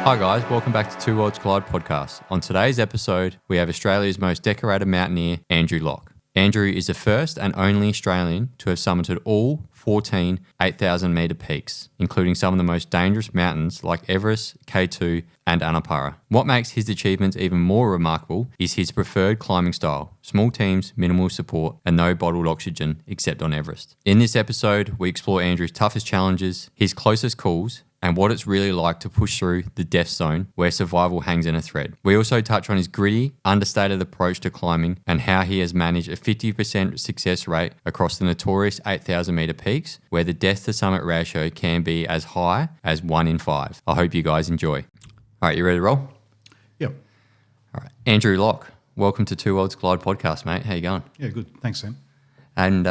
Hi guys, welcome back to Two Worlds Collide podcast. On today's episode, we have Australia's most decorated mountaineer, Andrew Locke. Andrew is the first and only Australian to have summited all 14 8,000 metre peaks, including some of the most dangerous mountains like Everest, K2 and Annapurna. What makes his achievements even more remarkable is his preferred climbing style: small teams, minimal support and no bottled oxygen except on Everest. In this episode, we explore Andrew's toughest challenges, his closest calls, and what it's really like to push through the death zone where survival hangs in a thread. We also touch on his gritty, understated approach to climbing and how he has managed a 50% success rate across the notorious 8,000 metre peaks, where the death to summit ratio can be as high as 1 in 5. I hope you guys enjoy. All right, you ready to roll? Yep. All right, Andrew Locke, welcome to Two Worlds Collide podcast, mate. How you going? Yeah, good. Thanks, Sam. And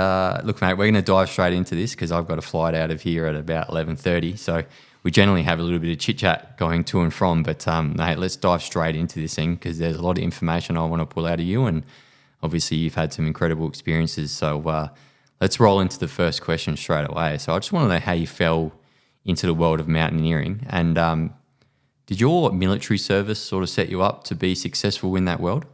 look, mate, we're going to dive straight into this because I've got a flight out of here at about 11:30, so we generally have a little bit of chit-chat going to and from, but mate, let's dive straight into this thing because there's a lot of information I want to pull out of you, and obviously you've had some incredible experiences. So let's roll into the first question straight away. So I just want to know how you fell into the world of mountaineering, and did your military service sort of set you up to be successful in that world?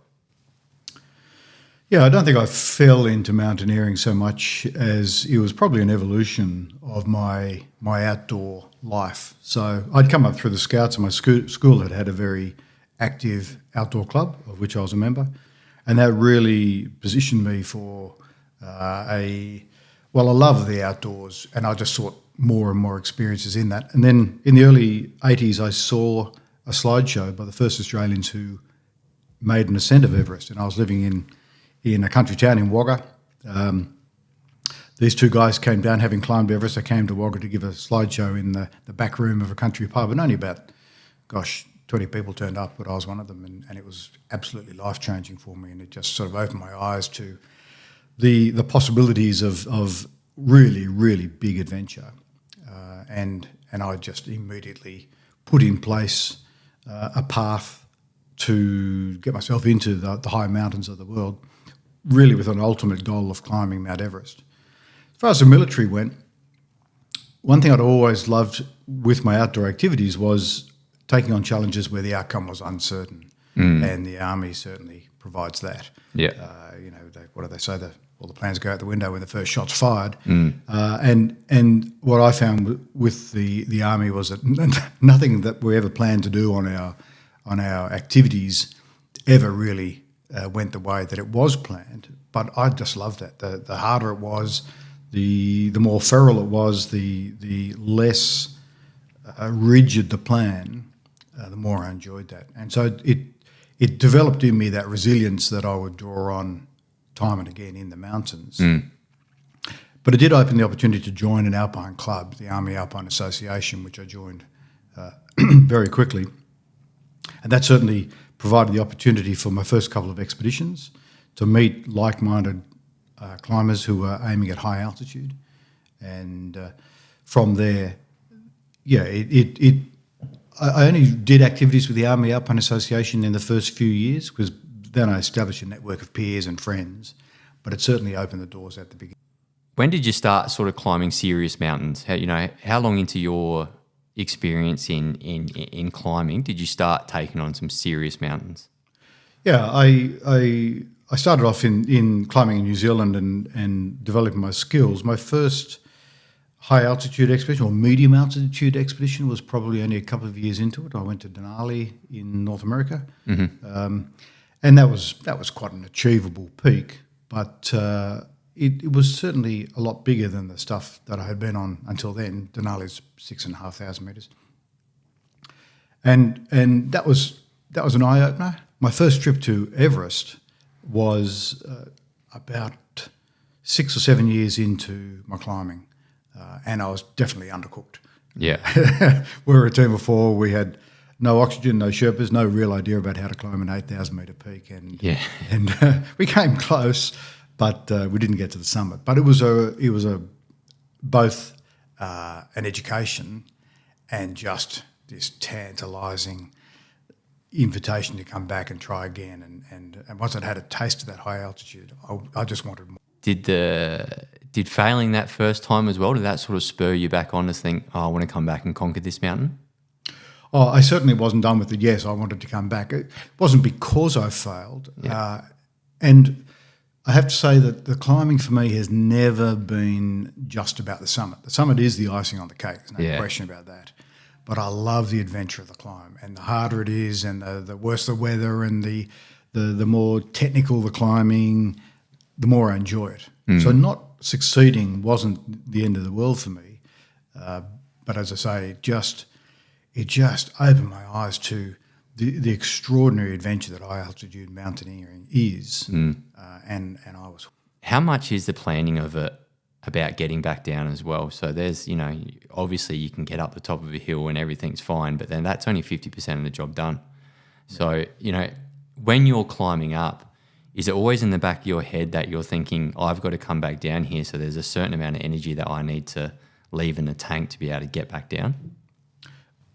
Yeah, I don't think I fell into mountaineering so much as it was probably an evolution of my outdoor life. So I'd come up through the Scouts, and my school had a very active outdoor club, of which I was a member, and that really positioned me for a love of the outdoors, and I just sought more and more experiences in that. And then in the early 80s, I saw a slideshow by the first Australians who made an ascent of Everest, and I was living in a country town in Wagga. These two guys came down, having climbed Everest. They came to Wagga to give a slideshow in the back room of a country pub, and only about, 20 people turned up, but I was one of them, and it was absolutely life-changing for me, and it just sort of opened my eyes to the possibilities of really, really big adventure. And I just immediately put in place a path to get myself into the high mountains of the world, really with an ultimate goal of climbing Mount Everest. As far as the military went, one thing I'd always loved with my outdoor activities was taking on challenges where the outcome was uncertain, and the Army certainly provides that. Yeah. What do they say? All the plans go out the window when the first shot's fired. And what I found with the Army was that nothing that we ever planned to do on our activities ever really went the way that it was planned. But I just loved that. The harder it was, the more feral it was, the less rigid the plan, the more I enjoyed that. And so it developed in me that resilience that I would draw on time and again in the mountains. But it did open the opportunity to join an alpine club, the Army Alpine Association, which I joined very quickly. And that certainly provided the opportunity for my first couple of expeditions to meet like-minded climbers who were aiming at high altitude. And from there, I only did activities with the Army Alpine Association in the first few years, because then I established a network of peers and friends, but it certainly opened the doors at the beginning. When did you start sort of climbing serious mountains? How long into your experience in climbing did you start taking on some serious mountains? Yeah, I started off in climbing in New Zealand and developing my skills. My first high altitude expedition or medium altitude expedition was probably only a couple of years into it. I went to Denali in North America, and that was quite an achievable peak, but it was certainly a lot bigger than the stuff that I had been on until then. Denali's 6,500 metres, and that was an eye opener. My first trip to Everest was about 6 or 7 years into my climbing, and I was definitely undercooked. Yeah, we were a team of 4. We had no oxygen, no Sherpas, no real idea about how to climb an 8,000 metre peak, and we came close, but we didn't get to the summit. But it was both an education and just this tantalising invitation to come back and try again. And once I'd had a taste of that high altitude, I just wanted more. Did failing that first time as well, did that sort of spur you back on to think, I want to come back and conquer this mountain? Oh, I certainly wasn't done with it. Yes, I wanted to come back. It wasn't because I failed. Yeah. And I have to say that the climbing for me has never been just about the summit. The summit is the icing on the cake. There's no question about that. But I love the adventure of the climb, and the harder it is, and the worse the weather, and the more technical the climbing, the more I enjoy it. So not succeeding wasn't the end of the world for me. But as I say, it just opened my eyes to the extraordinary adventure that high altitude mountaineering is, and I was. How much is the planning of it about getting back down as well? So there's, obviously you can get up the top of a hill and everything's fine, but then that's only 50% of the job done. So, when you're climbing up, is it always in the back of your head that you're thinking, I've got to come back down here, so there's a certain amount of energy that I need to leave in the tank to be able to get back down?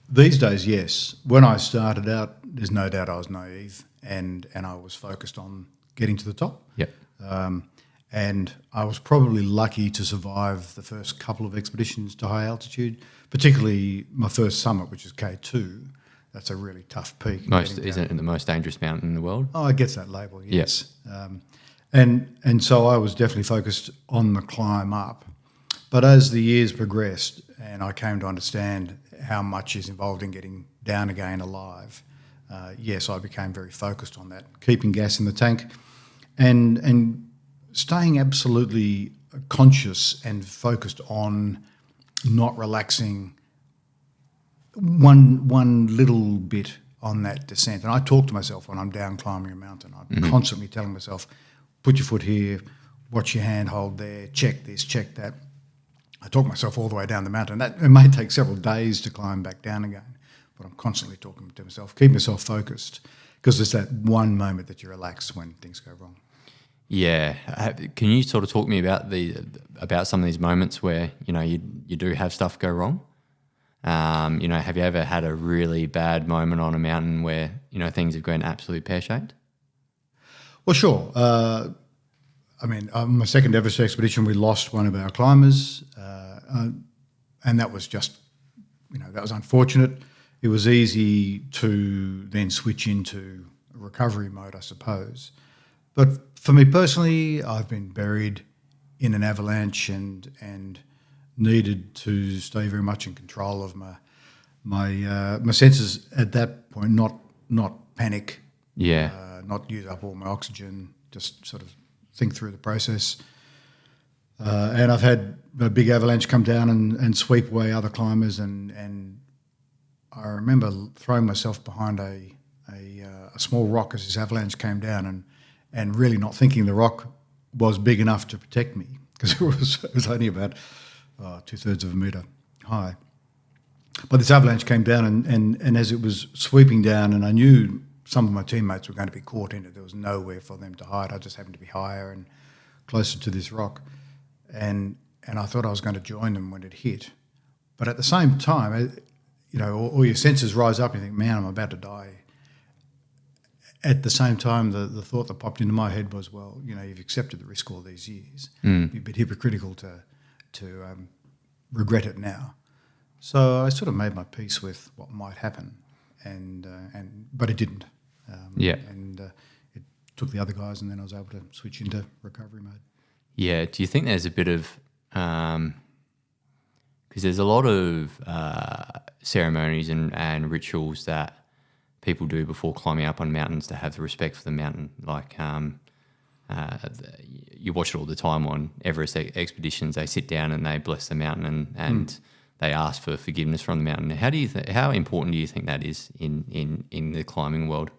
These days, yes. When I started out, there's no doubt I was naive and I was focused on getting to the top. Yep. And I was probably lucky to survive the first couple of expeditions to high altitude, particularly my first summit, which is K2. That's a really tough peak. Isn't it the most dangerous mountain in the world? Oh, it gets that label, yes. And so I was definitely focused on the climb up. But as the years progressed and I came to understand how much is involved in getting down again alive, yes, I became very focused on that, keeping gas in the tank and staying absolutely conscious and focused on not relaxing one little bit on that descent. And I talk to myself when I'm down climbing a mountain. I'm constantly telling myself, put your foot here, watch your hand hold there, check this, check that. I talk myself all the way down the mountain. It may take several days to climb back down again, but I'm constantly talking to myself, keep myself focused, because there's that one moment that you relax when things go wrong. Yeah. Can you sort of talk to me about some of these moments where, you do have stuff go wrong? Have you ever had a really bad moment on a mountain where, things have gone absolutely pear-shaped? Well, sure. On my second Everest expedition, we lost one of our climbers, and that was just, that was unfortunate. It was easy to then switch into recovery mode, I suppose. But for me personally, I've been buried in an avalanche and needed to stay very much in control of my senses at that point, not panic, not use up all my oxygen, just sort of think through the process. And I've had a big avalanche come down and sweep away other climbers, and I remember throwing myself behind a small rock as this avalanche came down and really not thinking the rock was big enough to protect me, because it was only about 2/3 of a metre high. But this avalanche came down and as it was sweeping down, and I knew some of my teammates were going to be caught in it. There was nowhere for them to hide. I just happened to be higher and closer to this rock. And I thought I was going to join them when it hit. But at the same time, all your senses rise up and you think, man, I'm about to die. At the same time, the thought that popped into my head was, well, you've accepted the risk all these years. It'd be a bit hypocritical to regret it now. So I sort of made my peace with what might happen, but it didn't. And it took the other guys, and then I was able to switch into recovery mode. Yeah. Do you think there's a bit of because there's a lot of ceremonies and rituals that people do before climbing up on mountains to have the respect for the mountain, like you watch it all the time on Everest expeditions. They sit down and they bless the mountain and they ask for forgiveness from the mountain. How important do you think that is in the climbing world?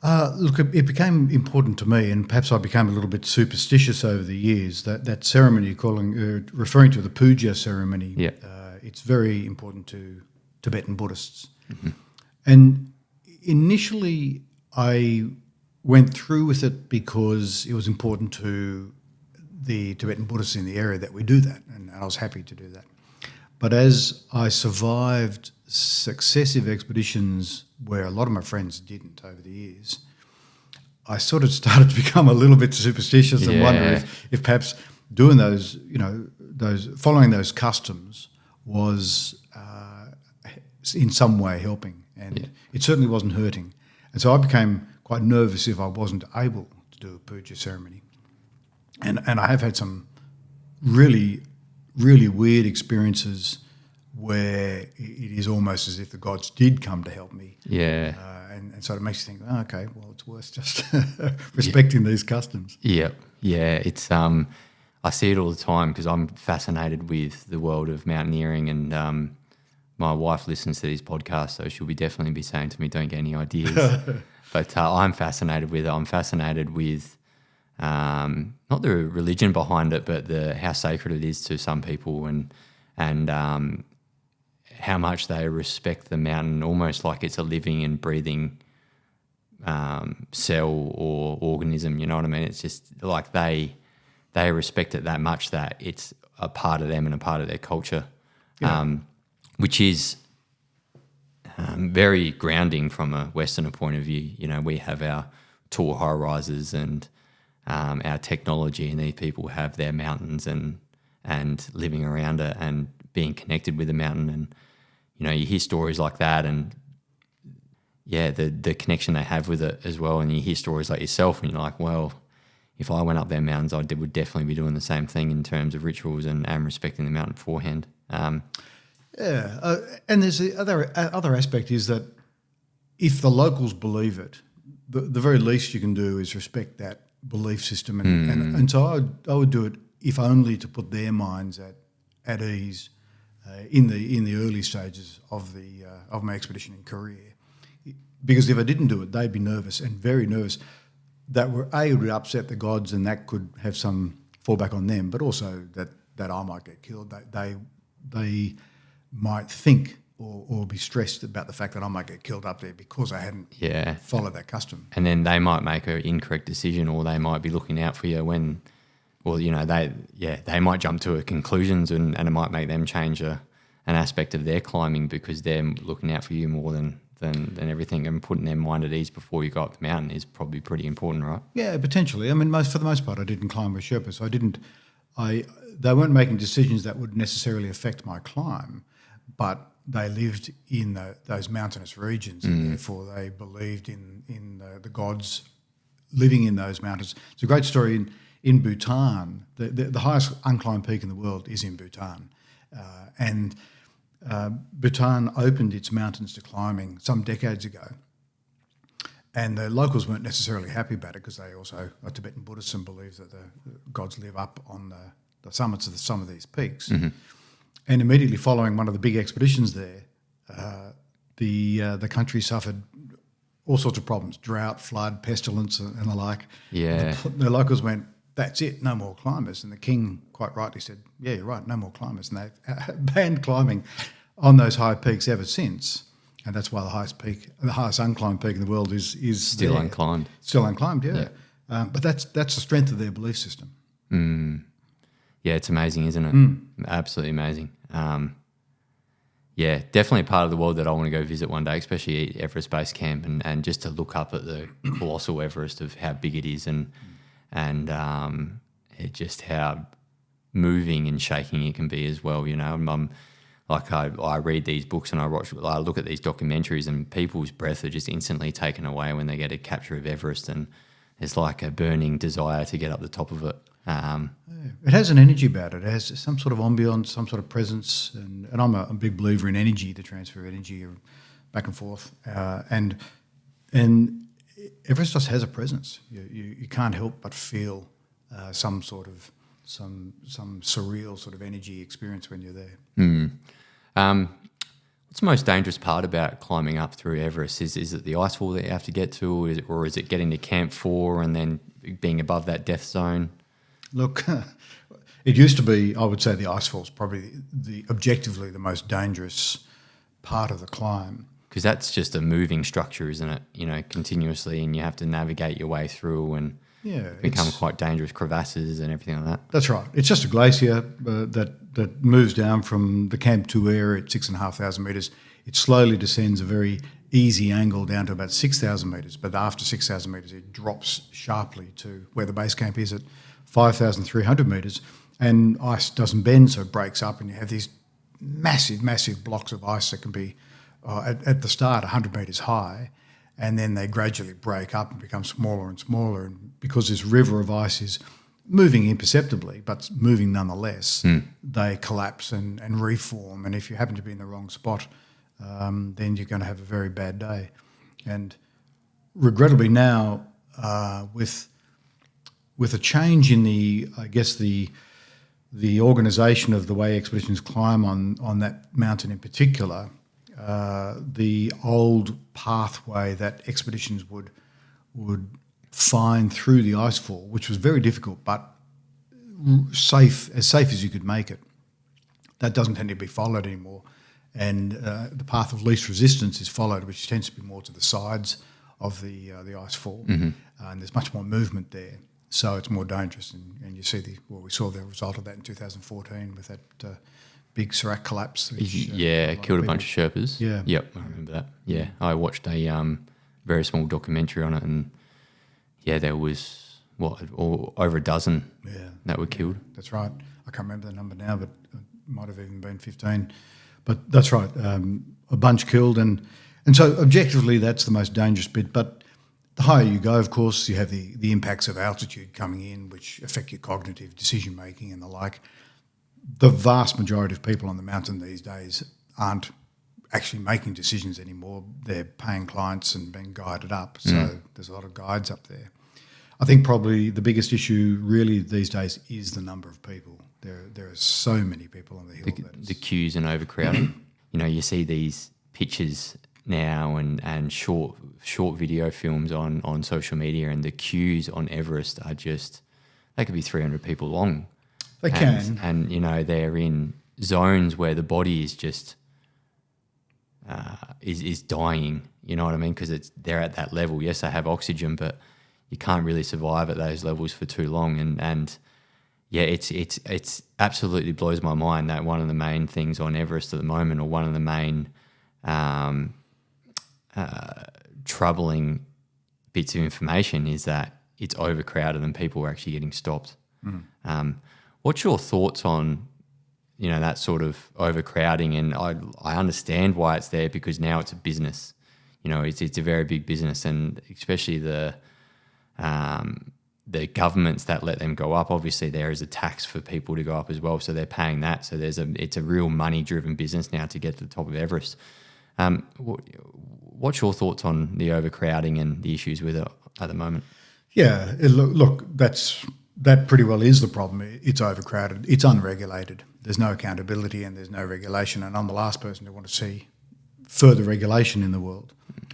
Look, it became important to me, and perhaps I became a little bit superstitious over the years. That ceremony referring to the puja ceremony, it's very important to Tibetan Buddhists. Mm-hmm. And initially I went through with it because it was important to the Tibetan Buddhists in the area that we do that, and I was happy to do that. But as I survived successive expeditions where a lot of my friends didn't over the years, I sort of started to become a little bit superstitious and wonder if perhaps doing those, following those customs was in some way helping, and it certainly wasn't hurting. And so I became quite nervous if I wasn't able to do a puja ceremony. And I have had some really, really weird experiences where it is almost as if the gods did come to help me. Yeah. And so it makes you think, oh, okay, well, it's worth just respecting these customs. Yeah. Yeah. It's I see it all the time because I'm fascinated with the world of mountaineering, and my wife listens to these podcasts, so she'll definitely be saying to me, don't get any ideas. But I'm fascinated with it. I'm fascinated with not the religion behind it, but how sacred it is to some people, and how much they respect the mountain, almost like it's a living and breathing cell or organism. You know what I mean? It's just like they respect it that much that it's a part of them and a part of their culture, which is very grounding from a Westerner point of view. You know, we have our tall high rises and our technology, and these people have their mountains and living around it and being connected with the mountain. And you know, you hear stories like that, and the connection they have with it as well. And you hear stories like yourself, and you're like, well, if I went up their mountains, I would definitely be doing the same thing in terms of rituals and respecting the mountain beforehand. And there's the other aspect is that if the locals believe it, the very least you can do is respect that belief system, and so I would do it if only to put their minds at ease in the early stages of my expedition in Korea, because if I didn't do it, they'd be nervous and very nervous. That it would upset the gods, and that could have some fallback on them, but also that I might get killed. They might think or be stressed about the fact that I might get killed up there because I hadn't followed that custom. And then they might make an incorrect decision, or they might be looking out for you when, well, you know, they might jump to conclusions, and it might make them change an aspect of their climbing because they're looking out for you more than everything, and putting their mind at ease before you go up the mountain is probably pretty important, right? Yeah, potentially. I mean, for the most part, I didn't climb with Sherpas, so they weren't making decisions that would necessarily affect my climb, but they lived in those mountainous regions, and therefore they believed in the gods living in those mountains. It's a great story in Bhutan. The highest unclimbed peak in the world is in Bhutan, and Bhutan opened its mountains to climbing some decades ago, and the locals weren't necessarily happy about it because they also are Tibetan Buddhists and believe that the gods live up on the summits of some of these peaks. Mm-hmm. And immediately following one of the big expeditions there, the country suffered all sorts of problems: drought, flood, pestilence, and the like. Yeah, the locals went, "That's it, no more climbers." And the king quite rightly said, "Yeah, you're right, no more climbers." And they've banned climbing on those high peaks ever since. And that's why the highest unclimbed peak in the world is still there. Unclimbed. Still unclimbed, yeah. But that's the strength of their belief system. Yeah, it's amazing, isn't it? Absolutely amazing. Definitely a part of the world that I want to go visit one day, especially Everest Base Camp, and just to look up at the colossal Everest of how big it is, and just how moving and shaking it can be as well. You know, I read these books and I look at these documentaries, and people's breath are just instantly taken away when they get a capture of Everest, and there's like a burning desire to get up the top of it. It has an energy about it. It has some sort of ambience, some sort of presence, and I'm a big believer in energy, to transfer energy back and forth. And Everest just has a presence. You can't help but feel some surreal sort of energy experience when you're there. What's the most dangerous part about climbing up through Everest? Is it the icefall that you have to get to, or is it getting to Camp 4 and then being above that death zone? Look, it used to be, I would say, the icefall is probably objectively the most dangerous part of the climb. Because that's just a moving structure, isn't it? You know, continuously, and you have to navigate your way through and become quite dangerous crevasses and everything like that. That's right. It's just a glacier that moves down from the Camp 2 area at 6,500 metres. It slowly descends a very easy angle down to about 6,000 metres, but after 6,000 metres it drops sharply to where the base camp is at 5,300 metres, and ice doesn't bend, so it breaks up, and you have these massive, massive blocks of ice that can be at the start 100 metres high, and then they gradually break up and become smaller and smaller. And because this river of ice is moving imperceptibly, but moving nonetheless, they collapse and reform. And if you happen to be in the wrong spot, then you're going to have a very bad day. And regrettably now, with a change in the organisation of the way expeditions climb on that mountain in particular, the old pathway that expeditions would find through the icefall, which was very difficult but safe as you could make it, that doesn't tend to be followed anymore. And the path of least resistance is followed, which tends to be more to the sides of the icefall, and there's much more movement there. So it's more dangerous, and you see we saw the result of that in 2014 with that big Serac collapse. Which, killed a bunch of Sherpas. Yeah. Yep, I remember that. Yeah, I watched a very small documentary on it, and there was, over a dozen that were killed. That's right. I can't remember the number now, but it might have even been 15. But that's right, a bunch killed. And so objectively, that's the most dangerous bit. But the higher you go, of course, you have the impacts of altitude coming in, which affect your cognitive decision-making and the like. The vast majority of people on the mountain these days aren't actually making decisions anymore. They're paying clients and being guided up. So there's a lot of guides up there. I think probably the biggest issue really these days is the number of people. There are so many people on the hill. The queues and overcrowding. You see these pictures now and short video films on social media, and the queues on Everest are they could be 300 people long. They can. And they're in zones where the body is just is dying, you know what I mean? Because they're at that level. Yes, they have oxygen, but you can't really survive at those levels for too long. And it's absolutely blows my mind that one of the main things on Everest at the moment, or one of the main troubling bits of information, is that it's overcrowded and people are actually getting stopped. What's your thoughts on that sort of overcrowding? And I understand why it's there, because now it's a business. It's a very big business, and especially the governments that let them go up. Obviously, there is a tax for people to go up as well, so they're paying that. So it's a real money-driven business now to get to the top of Everest. What's your thoughts on the overcrowding and the issues with it at the moment? Yeah, look, that pretty well is the problem. It's overcrowded. It's unregulated. There's no accountability and there's no regulation. And I'm the last person to want to see further regulation in the world.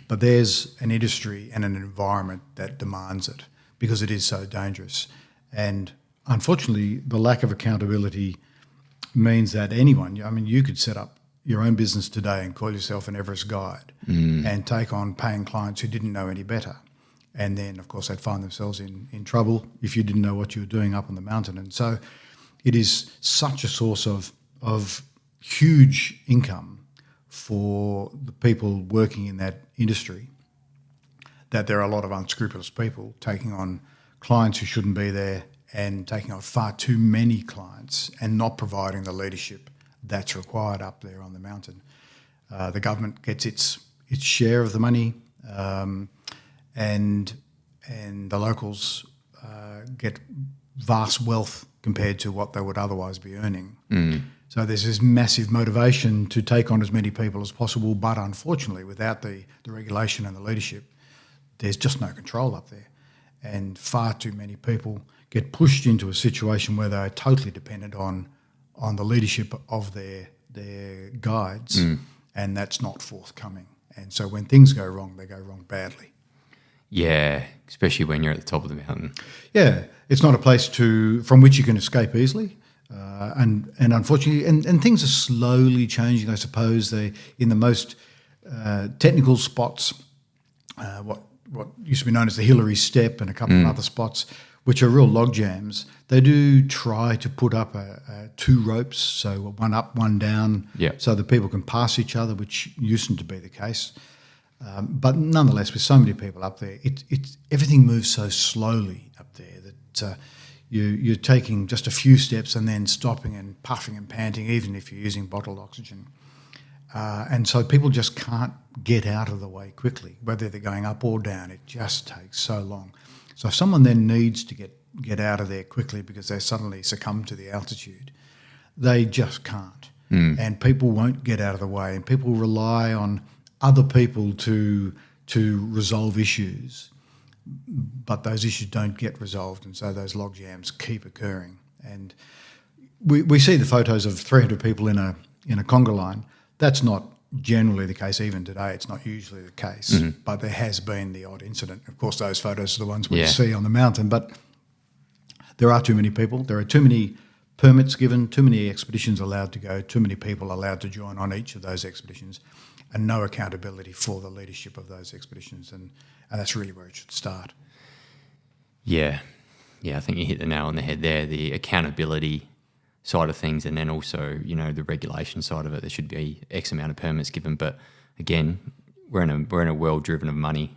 But there's an industry and an environment that demands it because it is so dangerous. And unfortunately, the lack of accountability means that anyone, you could set up your own business today and call yourself an Everest guide and take on paying clients who didn't know any better. And then, of course, they'd find themselves in trouble if you didn't know what you were doing up on the mountain. And so it is such a source of huge income for the people working in that industry that there are a lot of unscrupulous people taking on clients who shouldn't be there and taking on far too many clients and not providing the leadership that's required up there on the mountain. The government gets its share of the money, and the locals get vast wealth compared to what they would otherwise be earning. So there's this massive motivation to take on as many people as possible, but unfortunately, without the regulation and the leadership, there's just no control up there. And far too many people get pushed into a situation where they are totally dependent on the leadership of their guides, and that's not forthcoming. And so when things go wrong, they go wrong badly. Yeah, especially when you're at the top of the mountain. Yeah, it's not a place from which you can escape easily. And unfortunately, and things are slowly changing, I suppose. They in the most technical spots, what used to be known as the Hillary Step and a couple of other spots, which are real log jams, they do try to put up two ropes, so one up, one down, so that people can pass each other, which used to be the case. But nonetheless, with so many people up there, everything moves so slowly up there that you're taking just a few steps and then stopping and puffing and panting, even if you're using bottled oxygen. And so people just can't get out of the way quickly, whether they're going up or down. It just takes so long. So if someone then needs to get out of there quickly because they suddenly succumb to the altitude, they just can't. And people won't get out of the way, and people rely on other people to resolve issues, but those issues don't get resolved, and so those log jams keep occurring. And we see the photos of 300 people in a conga line. That's not generally the case. Even today, it's not usually the case, but there has been the odd incident. Of course, those photos are the ones we see on the mountain, but there are too many people. There are too many permits given, too many expeditions allowed to go, too many people allowed to join on each of those expeditions, and no accountability for the leadership of those expeditions. And that's really where it should start. Yeah, I think you hit the nail on the head there, the accountability side of things, and then also, the regulation side of it. There should be X amount of permits given, but again, we're in a world driven of money,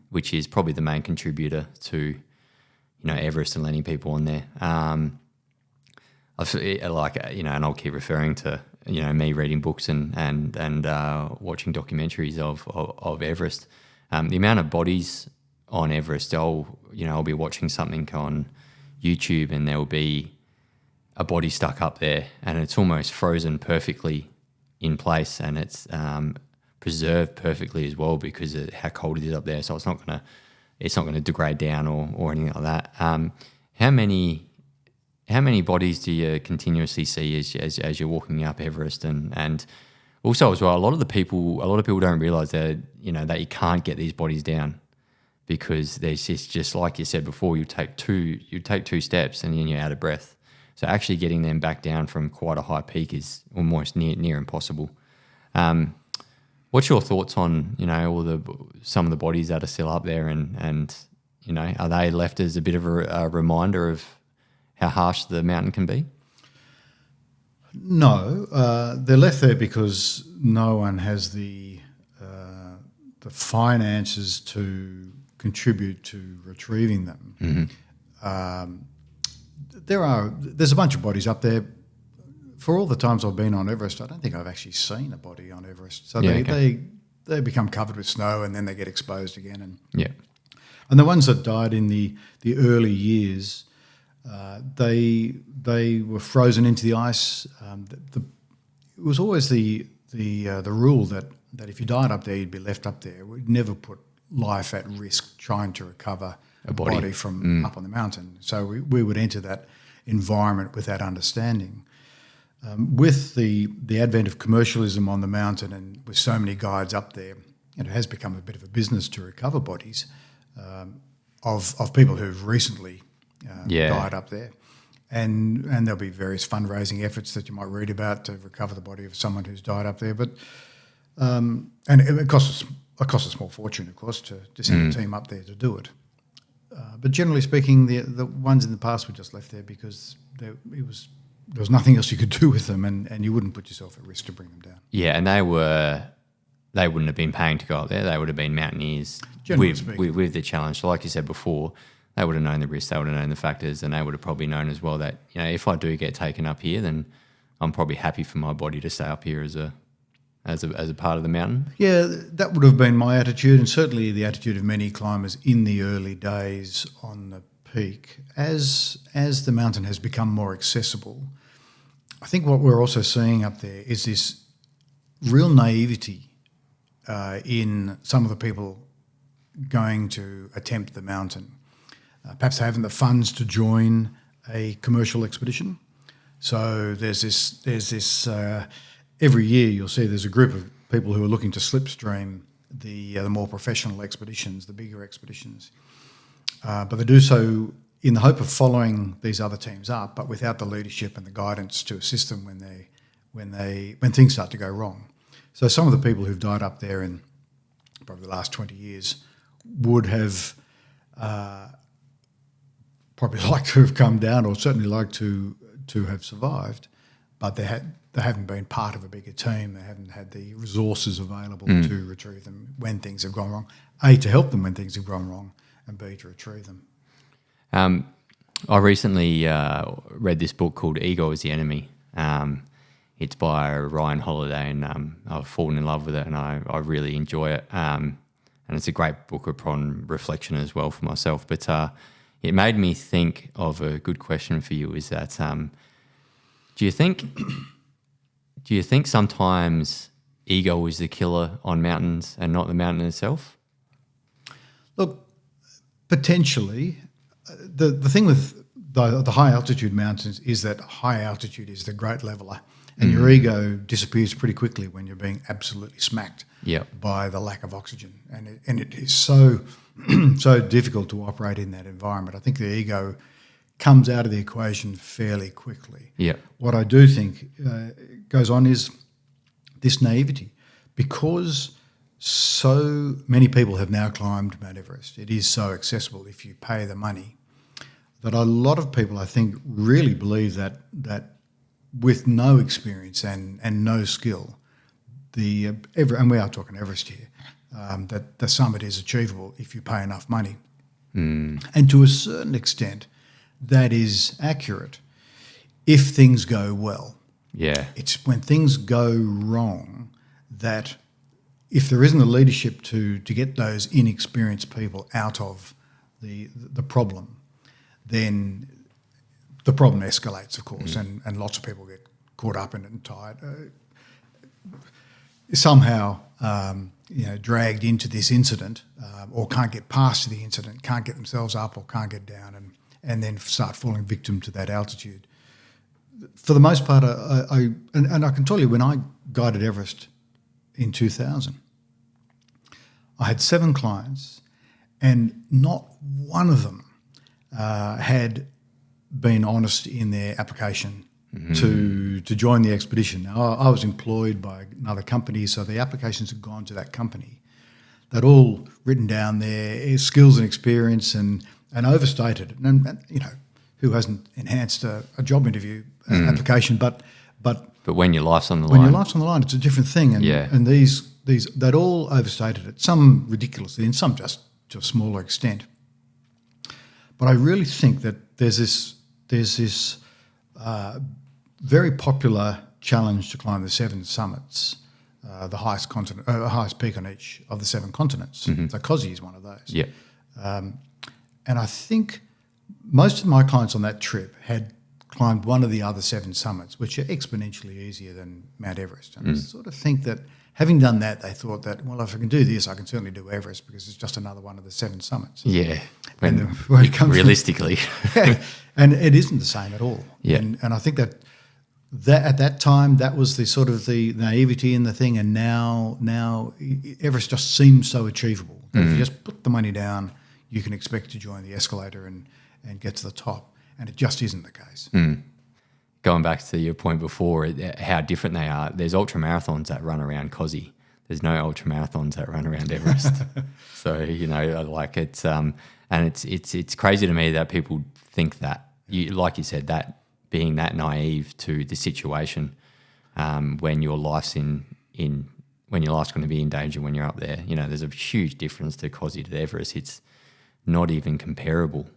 which is probably the main contributor to, Everest and letting people on there. And I'll keep referring to, me reading books and watching documentaries of Everest. The amount of bodies on Everest, I'll be watching something on YouTube and there will be a body stuck up there and it's almost frozen perfectly in place, and it's preserved perfectly as well because of how cold it is up there. So it's not going to degrade down or anything like that. How many bodies do you continuously see as you're walking up Everest? And also as well, a lot of people don't realise that that you can't get these bodies down because there's just like you said before, you take two steps and then you're out of breath. So actually getting them back down from quite a high peak is almost near impossible. What's your thoughts on some of the bodies that are still up there, and are they left as a bit of a reminder of how harsh the mountain can be? No, they're left there because no one has the finances to contribute to retrieving them. There's a bunch of bodies up there. For all the times I've been on Everest, I don't think I've actually seen a body on Everest. So they become covered with snow and then they get exposed again. And the ones that died in the early years, they were frozen into the ice. It was always the rule that if you died up there, you'd be left up there. We'd never put life at risk trying to recover a body from up on the mountain. So we would enter that environment with that understanding. With the advent of commercialism on the mountain and with so many guides up there, it has become a bit of a business to recover bodies of people who've recently died up there. And there'll be various fundraising efforts that you might read about to recover the body of someone who's died up there. But and it costs a small fortune, of course, to send a team up there to do it. But generally speaking, the ones in the past were just left there because there was nothing else you could do with them, and you wouldn't put yourself at risk to bring them down. Yeah, and they wouldn't have been paying to go up there. They would have been mountaineers with the challenge. So like you said before, they would have known the risks, they would have known the factors, and they would have probably known as well that if I do get taken up here, then I'm probably happy for my body to stay up here as a part of the mountain. Yeah, that would have been my attitude, and certainly the attitude of many climbers in the early days on the peak. As the mountain has become more accessible, I think what we're also seeing up there is this real naivety in some of the people going to attempt the mountain. Perhaps they haven't the funds to join a commercial expedition. So there's this every year you'll see there's a group of people who are looking to slipstream the more professional expeditions, the bigger expeditions. But they do so in the hope of following these other teams up, but without the leadership and the guidance to assist them when things start to go wrong. So some of the people who've died up there in probably the last 20 years would have probably liked to have come down, or certainly liked to have survived, but they haven't been part of a bigger team. They haven't had the resources available to retrieve them when things have gone wrong. A, to help them when things have gone wrong, and B, to retrieve them. I recently read this book called Ego is the Enemy. It's by Ryan Holiday, and I've fallen in love with it, and I really enjoy it. And it's a great book upon reflection as well for myself. But it made me think of a good question for you. Is that do you think sometimes ego is the killer on mountains and not the mountain itself? Look, potentially. The thing with the high altitude mountains is that high altitude is the great leveler, and your ego disappears pretty quickly when you're being absolutely smacked by the lack of oxygen, and it is so so difficult to operate in that environment. I think the ego comes out of the equation fairly quickly. Yeah. What I do think goes on is this naivety, because so many people have now climbed Mount Everest. It is so accessible if you pay the money, that a lot of people, I think, really believe that with no experience and no skill, and we are talking Everest here, that the summit is achievable if you pay enough money. And to a certain extent, that is accurate if things go well. Yeah. It's when things go wrong that if there isn't the leadership to get those inexperienced people out of the problem, then the problem escalates, of course, and lots of people get caught up in it and tired. Somehow, dragged into this incident, or can't get past the incident, can't get themselves up or can't get down, and then start falling victim to that altitude. For the most part, I can tell you, when I guided Everest in 2000, I had 7 clients, and not one of them had been honest in their application to join the expedition. Now, I was employed by another company, so the applications had gone to that company. They'd all written down their skills and experience and overstated. And who hasn't enhanced a job interview application? But when your life's on the when line, your life's on the line, it's a different thing. And these they'd all overstated it. Some ridiculously, and some just to a smaller extent. But I really think that there's this very popular challenge to climb the 7 summits, the highest peak on each of the 7 continents. So Kosi is one of those. Yeah. And I think most of my clients on that trip had climbed one of the other 7 summits, which are exponentially easier than Mount Everest. And I sort of think that having done that, they thought that, well, if I can do this, I can certainly do Everest, because it's just another one of the 7 summits. Yeah. Where it comes realistically. And it isn't the same at all. Yeah. And I think that at that time, that was the sort of the naivety in the thing, and now Everest just seems so achievable that if you just put the money down, you can expect to join the escalator and get to the top, and it just isn't the case. Going back to your point before, how different they are, there's ultra marathons that run around Kosi. There's no ultra marathons that run around Everest. So, like it's and it's crazy to me that people think that, like you said, that being that naive to the situation, when your life's when your life's going to be in danger when you're up there. There's a huge difference to Kosi to Everest. It's not even comparable,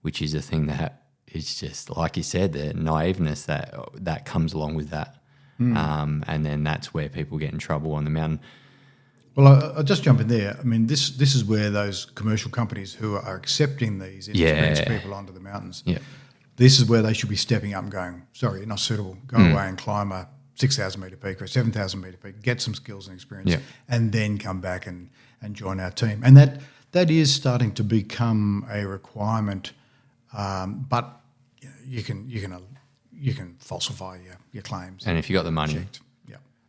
which is a thing that is just, like you said, the naiveness that comes along with that. And then that's where people get in trouble on the mountain. Well, I'll just jump in there. I mean, this is where those commercial companies who are accepting these inexperienced people onto the mountains, this is where they should be stepping up and going, sorry, you're not suitable. Go away and climb a 6,000 metre peak or a 7,000 metre peak, get some skills and experience, and then come back and join our team. And that is starting to become a requirement, but you can falsify your claims. And if you got the money,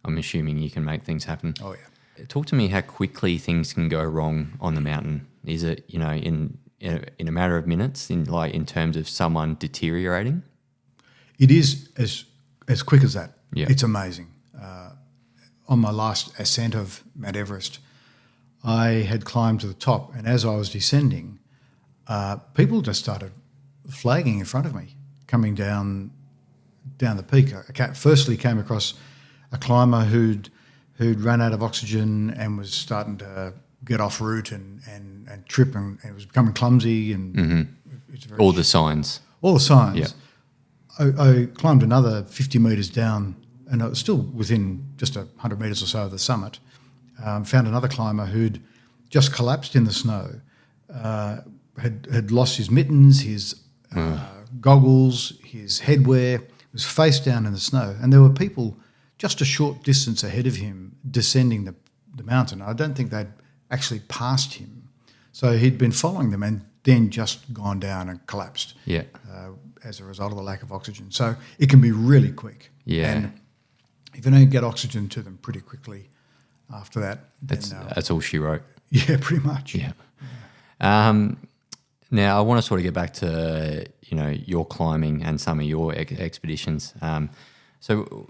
I'm assuming you can make things happen. Oh, yeah. Talk to me how quickly things can go wrong on the mountain. Is it, in a matter of minutes, in terms of someone deteriorating? It is as quick as that. Yeah. It's amazing. On my last ascent of Mount Everest, I had climbed to the top, and as I was descending, people just started flagging in front of me, coming down the peak. I firstly came across a climber who'd run out of oxygen and was starting to get off route and trip, and it was becoming clumsy, and it's all the signs. All the signs. Yeah. I climbed another 50 metres down, and I was still within just 100 metres or so of the summit. Found another climber who'd just collapsed in the snow, had lost his mittens, his goggles, his headwear, was face down in the snow. And there were people just a short distance ahead of him descending the mountain. I don't think they'd actually passed him. So he'd been following them and then just gone down and collapsed as a result of the lack of oxygen. So it can be really quick. Yeah. And if you don't get oxygen to them pretty quickly after that, that's all she wrote. Yeah, pretty much. Yeah. Now I want to sort of get back to your climbing and some of your expeditions. So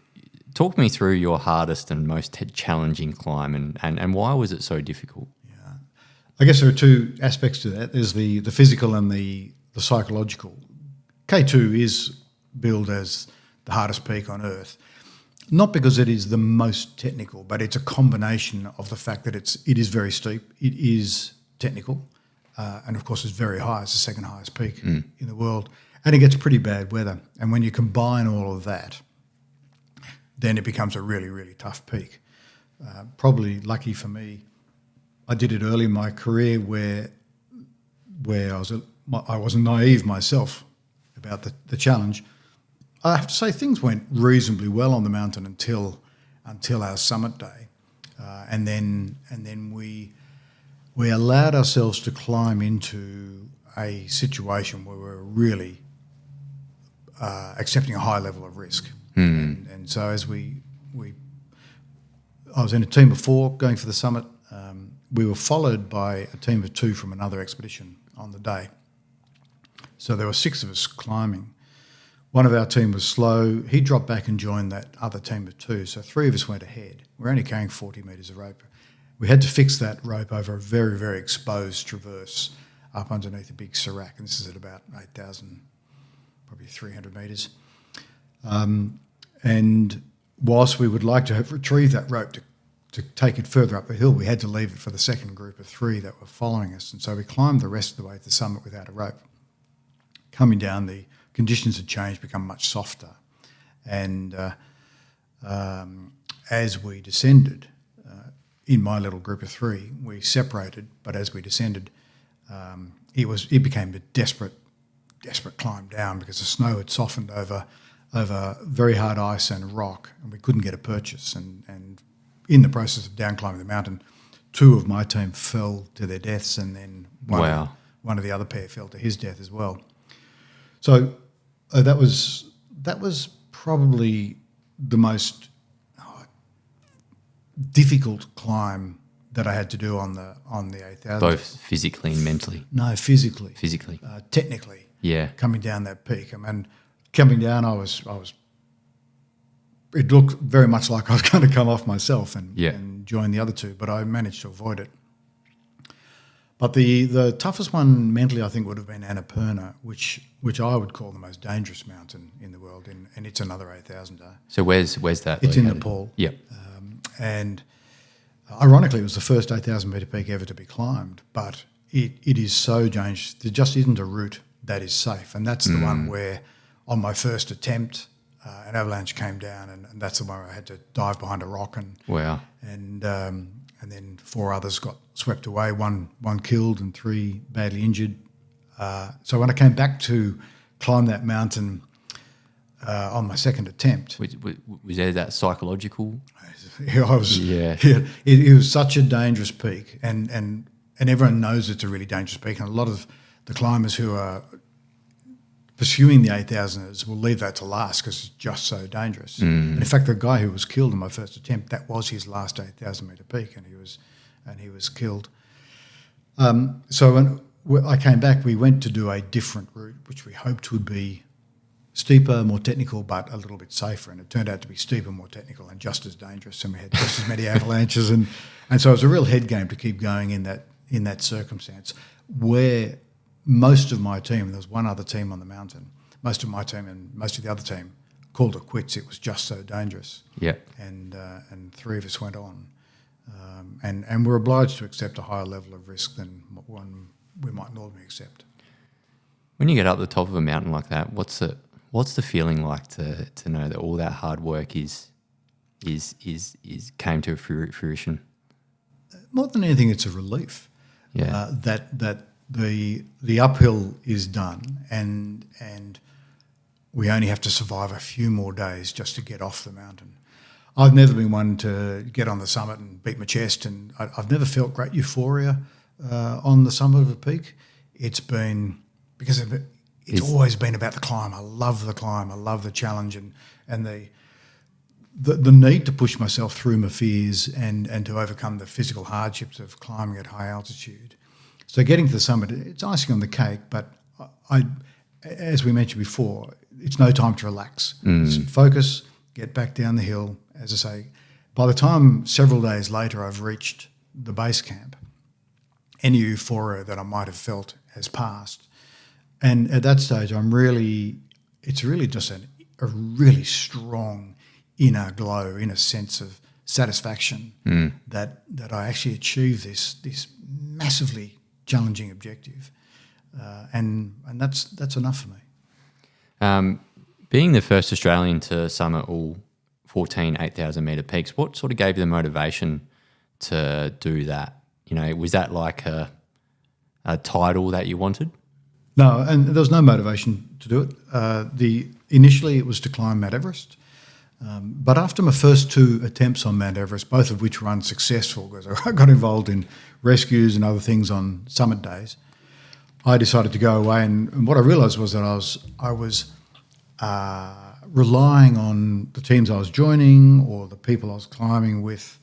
talk me through your hardest and most challenging climb, and why was it so difficult? Yeah, I guess there are two aspects to that. There's the physical and the psychological. K2 is billed as the hardest peak on Earth, not because it is the most technical, but it's a combination of the fact that it is very steep, it is technical, and of course it's very high. It's the second highest peak in the world, and it gets pretty bad weather. And when you combine all of that, then it becomes a really, really tough peak. Probably lucky for me, I did it early in my career where I was naive myself about the challenge. I have to say things went reasonably well on the mountain until our summit day, and then we allowed ourselves to climb into a situation where we were really accepting a high level of risk. And so as I was in a team before going for the summit. We were followed by a team of 2 from another expedition on the day. So there were 6 of us climbing. One of our team was slow. He dropped back and joined that other team of 2. So 3 of us went ahead. We're only carrying 40 metres of rope. We had to fix that rope over a very, very exposed traverse up underneath a big serac. And this is at about 8,000, probably 300 metres. And whilst we would like to have retrieved that rope to take it further up the hill, we had to leave it for the second group of 3 that were following us. And so we climbed the rest of the way to the summit without a rope. Coming down, the conditions had changed, become much softer. And as we descended, in my little group of 3, we separated, but as we descended, it became a desperate climb down because the snow had softened over very hard ice and rock, and we couldn't get a purchase. And in the process of down climbing the mountain, 2 of my team fell to their deaths, and then one of the other pair fell to his death as well. So that was probably the most difficult climb that I had to do on the 8,000. Both physically and mentally? No, physically. Physically. Technically. Yeah. Coming down that peak. I mean, coming down, it looked very much like I was going to come off myself and join the other 2, but I managed to avoid it. But the toughest one mentally, I think, would have been Annapurna, which I would call the most dangerous mountain in the world, and it's another 8,000er. So where's that? It's in Nepal. Yep. And ironically, it was the first 8,000 metre peak ever to be climbed, but it is so dangerous. There just isn't a route that is safe, and that's the one where, on my first attempt, an avalanche came down, and that's the one where I had to dive behind a rock and then 4 others got swept away, one killed and 3 badly injured. So when I came back to climb that mountain on my second attempt, was there that psychological? It was such a dangerous peak, and everyone knows it's a really dangerous peak, and a lot of the climbers who are pursuing the 8,000ers will leave that to last because it's just so dangerous. And in fact, the guy who was killed in my first attempt, that was his last 8,000 metre peak, and he was killed. So when I came back, we went to do a different route, which we hoped would be steeper, more technical, but a little bit safer. And it turned out to be steeper, more technical, and just as dangerous. And we had just as many avalanches, and so it was a real head game to keep going in that circumstance where. Most of my team, there was one other team on the mountain, most of my team and most of the other team called it quits. It was just so dangerous. Yeah. And 3 of us went on. And we're obliged to accept a higher level of risk than one we might normally accept. When you get up the top of a mountain like that, what's it What's the feeling like to know that all that hard work is came to fruition? More than anything, it's a relief. Yeah. That the uphill is done, and we only have to survive a few more days just to get off the mountain. I've never been one to get on the summit and beat my chest, and I've never felt great euphoria on the summit of a peak. It's been because it's always been about the climb. I love the climb. I love the challenge and the need to push myself through my fears and to overcome the physical hardships of climbing at high altitude. So getting to the summit, it's icing on the cake, but as we mentioned before, it's no time to relax. So focus, get back down the hill. As I say, by the time several days later I've reached the base camp, any euphoria that I might have felt has passed. And at that stage, it's really just a really strong inner glow, inner sense of satisfaction that I actually achieved this massively challenging objective, and that's enough for me. Being the first Australian to summit all 14 8,000 metre peaks, what sort of gave you the motivation to do that? Was that like a title that you wanted? No, and there was no motivation to do it. Initially it was to climb Mount Everest. But after my first 2 attempts on Mount Everest, both of which were unsuccessful because I got involved in rescues and other things on summit days, I decided to go away. And what I realised was that I was relying on the teams I was joining or the people I was climbing with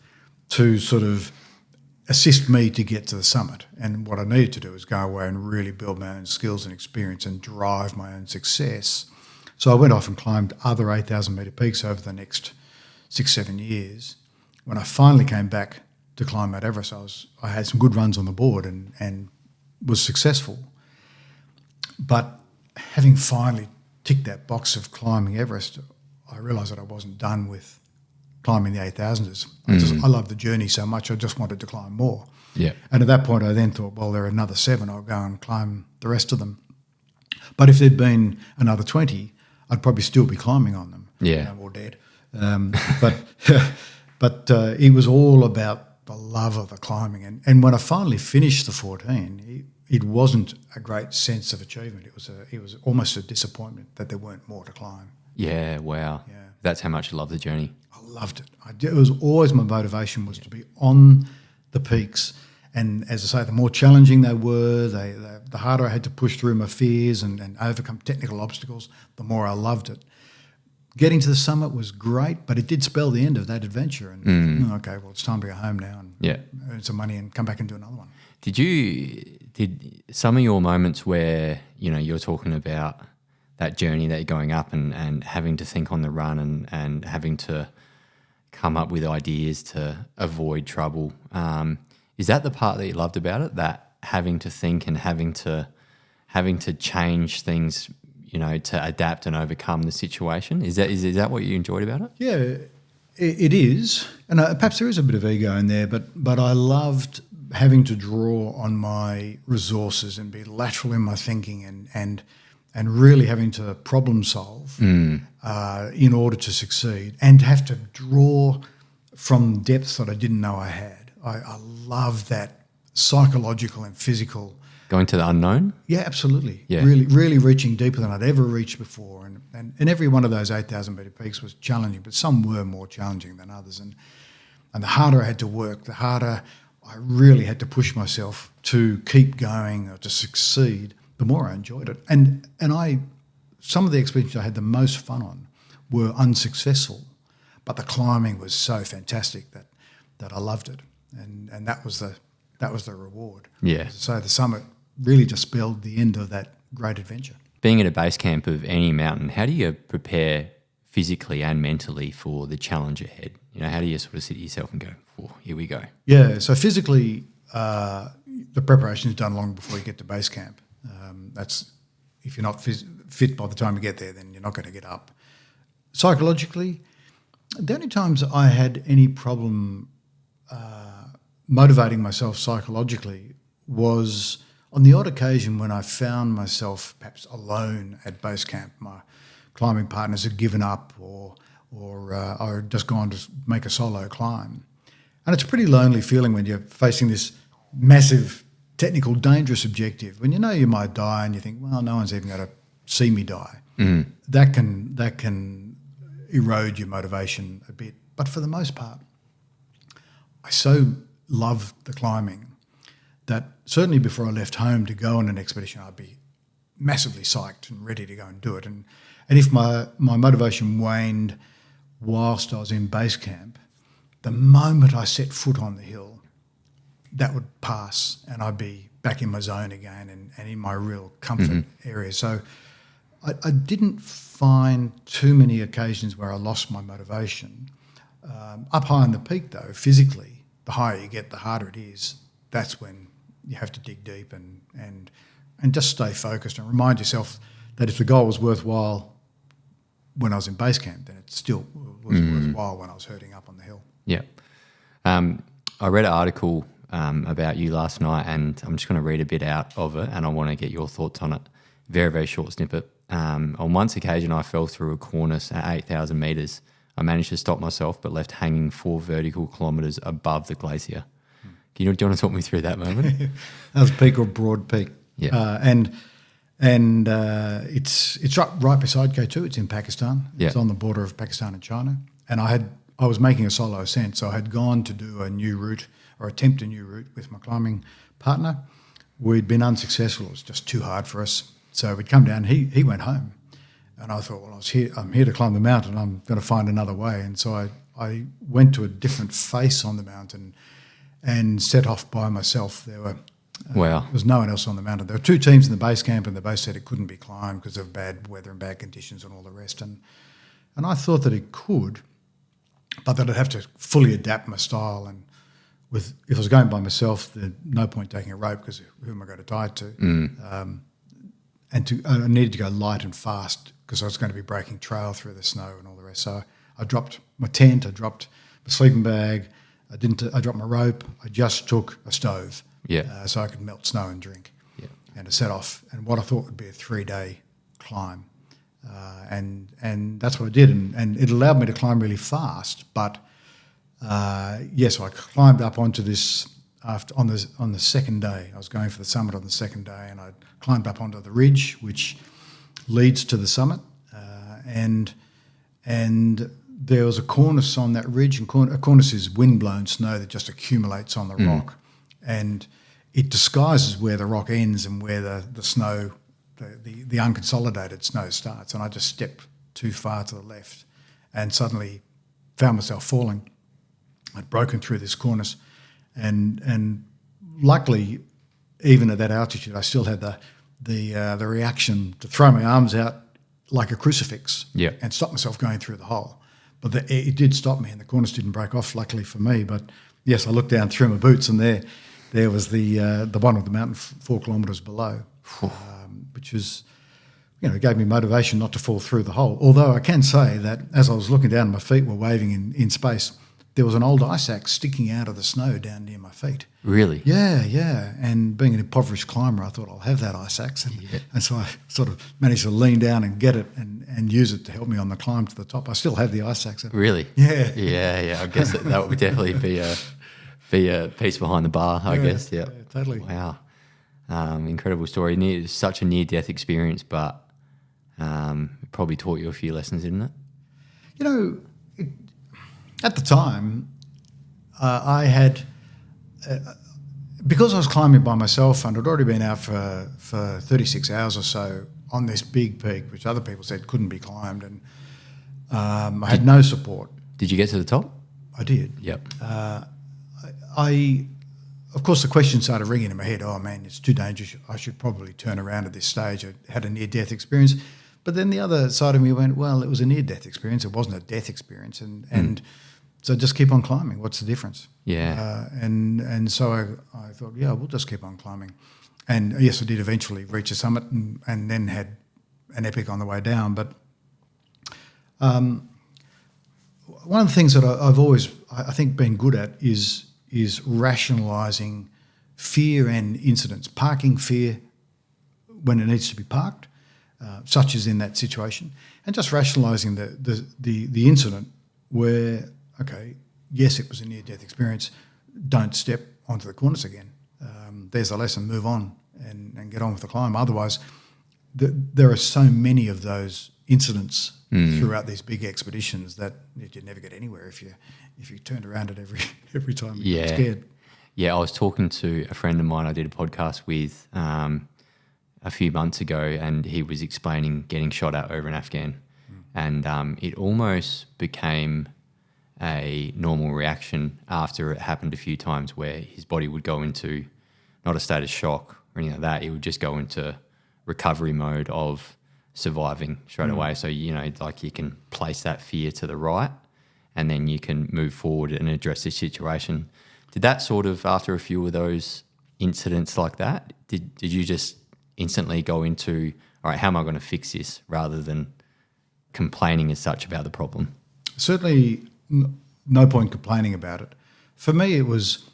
to sort of assist me to get to the summit. And what I needed to do was go away and really build my own skills and experience and drive my own success. So I went off and climbed other 8,000 metre peaks over the next 6-7 years. When I finally came back to climb Mount Everest, I had some good runs on the board and was successful. But having finally ticked that box of climbing Everest, I realised that I wasn't done with climbing the 8,000s. I loved the journey so much, I just wanted to climb more. Yeah. And at that point, I then thought, well, there are another 7, I'll go and climb the rest of them. But if there'd been another 20, I'd probably still be climbing on them. Yeah. Or dead. But it was all about the love of the climbing. And when I finally finished the 14, it wasn't a great sense of achievement. It was almost a disappointment that there weren't more to climb. Yeah, wow. Yeah. That's how much you love the journey. I loved it. It was always my motivation was to be on the peaks. And as I say, the more challenging they were, the harder I had to push through my fears and overcome technical obstacles, the more I loved it. Getting to the summit was great, but it did spell the end of that adventure. And okay, well, it's time to go home now and earn some money and come back and do another one. Did some of your moments where, you're talking about that journey that you're going up and having to think on the run and having to come up with ideas to avoid trouble, is that the part that you loved about it? That having to think and having to change things, to adapt and overcome the situation? Is that what you enjoyed about it? Yeah, it is, and perhaps there is a bit of ego in there, but I loved having to draw on my resources and be lateral in my thinking and really having to problem solve in order to succeed, and to have to draw from depths that I didn't know I had. I love that psychological and physical. Going to the unknown? Yeah, absolutely. Yeah. Really, really reaching deeper than I'd ever reached before. And every one of those 8,000 metre peaks was challenging, but some were more challenging than others. And the harder I had to work, the harder I really had to push myself to keep going or to succeed, the more I enjoyed it. And some of the expeditions I had the most fun on were unsuccessful, but the climbing was so fantastic that I loved it. And that was the reward. Yeah. So the summit really just spelled the end of that great adventure. Being at a base camp of any mountain, how do you prepare physically and mentally for the challenge ahead? How do you sort of sit yourself and go, oh, here we go? Yeah, so physically, the preparation is done long before you get to base camp. That's if you're not fit by the time you get there, then you're not going to get up. Psychologically, the only times I had any problem motivating myself psychologically was on the odd occasion when I found myself perhaps alone at base camp. My climbing partners had given up or just gone to make a solo climb. And it's a pretty lonely feeling when you're facing this massive, technical, dangerous objective. When you know you might die and you think, well, no one's even going to see me die. That can erode your motivation a bit. But for the most part, I so loved the climbing that certainly before I left home to go on an expedition, I'd be massively psyched and ready to go and do it. And if my motivation waned whilst I was in base camp, the moment I set foot on the hill, that would pass and I'd be back in my zone again and in my real comfort area. So I didn't find too many occasions where I lost my motivation. Up high on the peak, though, physically, the higher you get, the harder it is. That's when you have to dig deep and just stay focused and remind yourself that if the goal was worthwhile when I was in base camp, then it still was worthwhile when I was herding up on the hill. Yeah. I read an article about you last night, and I'm just going to read a bit out of it, and I want to get your thoughts on it. Very, very short snippet. On one occasion, I fell through a cornice at 8,000 metres. I managed to stop myself, but left hanging 4 vertical kilometres above the glacier. Do you want to talk me through that moment? That was Peak or Broad Peak. Yeah. And it's right beside K2. It's in Pakistan. Yeah. It's on the border of Pakistan and China. And I was making a solo ascent, so I had gone to do a new route or attempt a new route with my climbing partner. We'd been unsuccessful. It was just too hard for us. So we'd come down. He went home. And I thought, well, I'm here to climb the mountain. I'm going to find another way. And so I went to a different face on the mountain and set off by myself. There was no one else on the mountain. There were 2 teams in the base camp, and the base said it couldn't be climbed because of bad weather and bad conditions and all the rest. And I thought that it could, but that I'd have to fully adapt my style. And if I was going by myself, there's no point taking a rope because who am I going to tie it to? I needed to go light and fast because I was going to be breaking trail through the snow and all the rest. So I dropped my tent, I dropped my sleeping bag, I dropped my rope. I just took a stove, so I could melt snow and drink, and to set off. And what I thought would be a 3-day climb, and that's what I did. And it allowed me to climb really fast. But so I climbed up onto this. On the second day, I was going for the summit on the second day, and I climbed up onto the ridge, which leads to the summit, and there was a cornice on that ridge, and a cornice is wind-blown snow that just accumulates on the rock, and it disguises where the rock ends and where the snow, the unconsolidated snow starts. And I just stepped too far to the left, and suddenly found myself falling. I'd broken through this cornice. And luckily, even at that altitude, I still had the reaction to throw my arms out like a crucifix and stop myself going through the hole. But it did stop me, and the cornice didn't break off, luckily for me. But yes, I looked down through my boots, and there was the bottom of the mountain 4 kilometres below, which was, gave me motivation not to fall through the hole. Although I can say that as I was looking down, my feet were waving in space. There was an old ice axe sticking out of the snow down near my feet. Really? Yeah. And being an impoverished climber, I thought I'll have that ice axe. And so I sort of managed to lean down and get it and use it to help me on the climb to the top. I still have the ice axe. Really? Yeah. Yeah. I guess that would definitely be a piece behind the bar, I guess. Yeah, totally. Wow. Incredible story. Such a near-death experience, but it probably taught you a few lessons, didn't it? At the time, I had, because I was climbing by myself and I'd already been out for 36 hours or so on this big peak, which other people said couldn't be climbed, and I had no support. Did you get to the top? I did. Yep. Of course, the question started ringing in my head, oh man, it's too dangerous, I should probably turn around at this stage. I had a near-death experience. But then the other side of me went, well, it was a near-death experience. It wasn't a death experience. And so just keep on climbing. What's the difference? Yeah. And so I thought, we'll just keep on climbing. And yes, I did eventually reach a summit and then had an epic on the way down. But one of the things that I've always, I think, been good at is rationalising fear and incidents, parking fear when it needs to be parked, such as in that situation, and just rationalising the incident where, okay, yes, it was a near-death experience. Don't step onto the cornice again. There's a lesson. Move on and get on with the climb. Otherwise, there are so many of those incidents throughout these big expeditions that you'd never get anywhere if you turned around at every time you get scared. Yeah, I was talking to a friend of mine I did a podcast with a few months ago, and he was explaining getting shot at over in Afghan. And it almost became a normal reaction after it happened a few times, where his body would go into not a state of shock or anything like that. It would just go into recovery mode of surviving straight away. So, you know, like you can place that fear to the right and then you can move forward and address the situation. Did that sort of, after a few of those incidents like that, did you just instantly go into, all right, how am I going to fix this, rather than complaining as such about the problem? Certainly no point complaining about it. For me, it was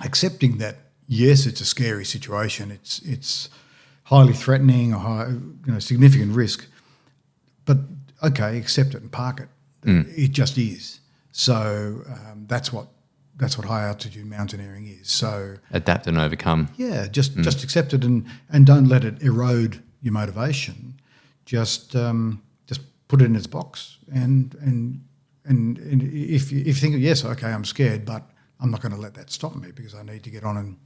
accepting that, yes, it's a scary situation. It's highly threatening, or significant risk. But okay, accept it and park it. It just is. So that's what high altitude mountaineering is. So adapt and overcome. Yeah, just accept it and don't let it erode your motivation. Just put it in its box and if you think, yes, okay, I'm scared, but I'm not going to let that stop me, because I need to get on and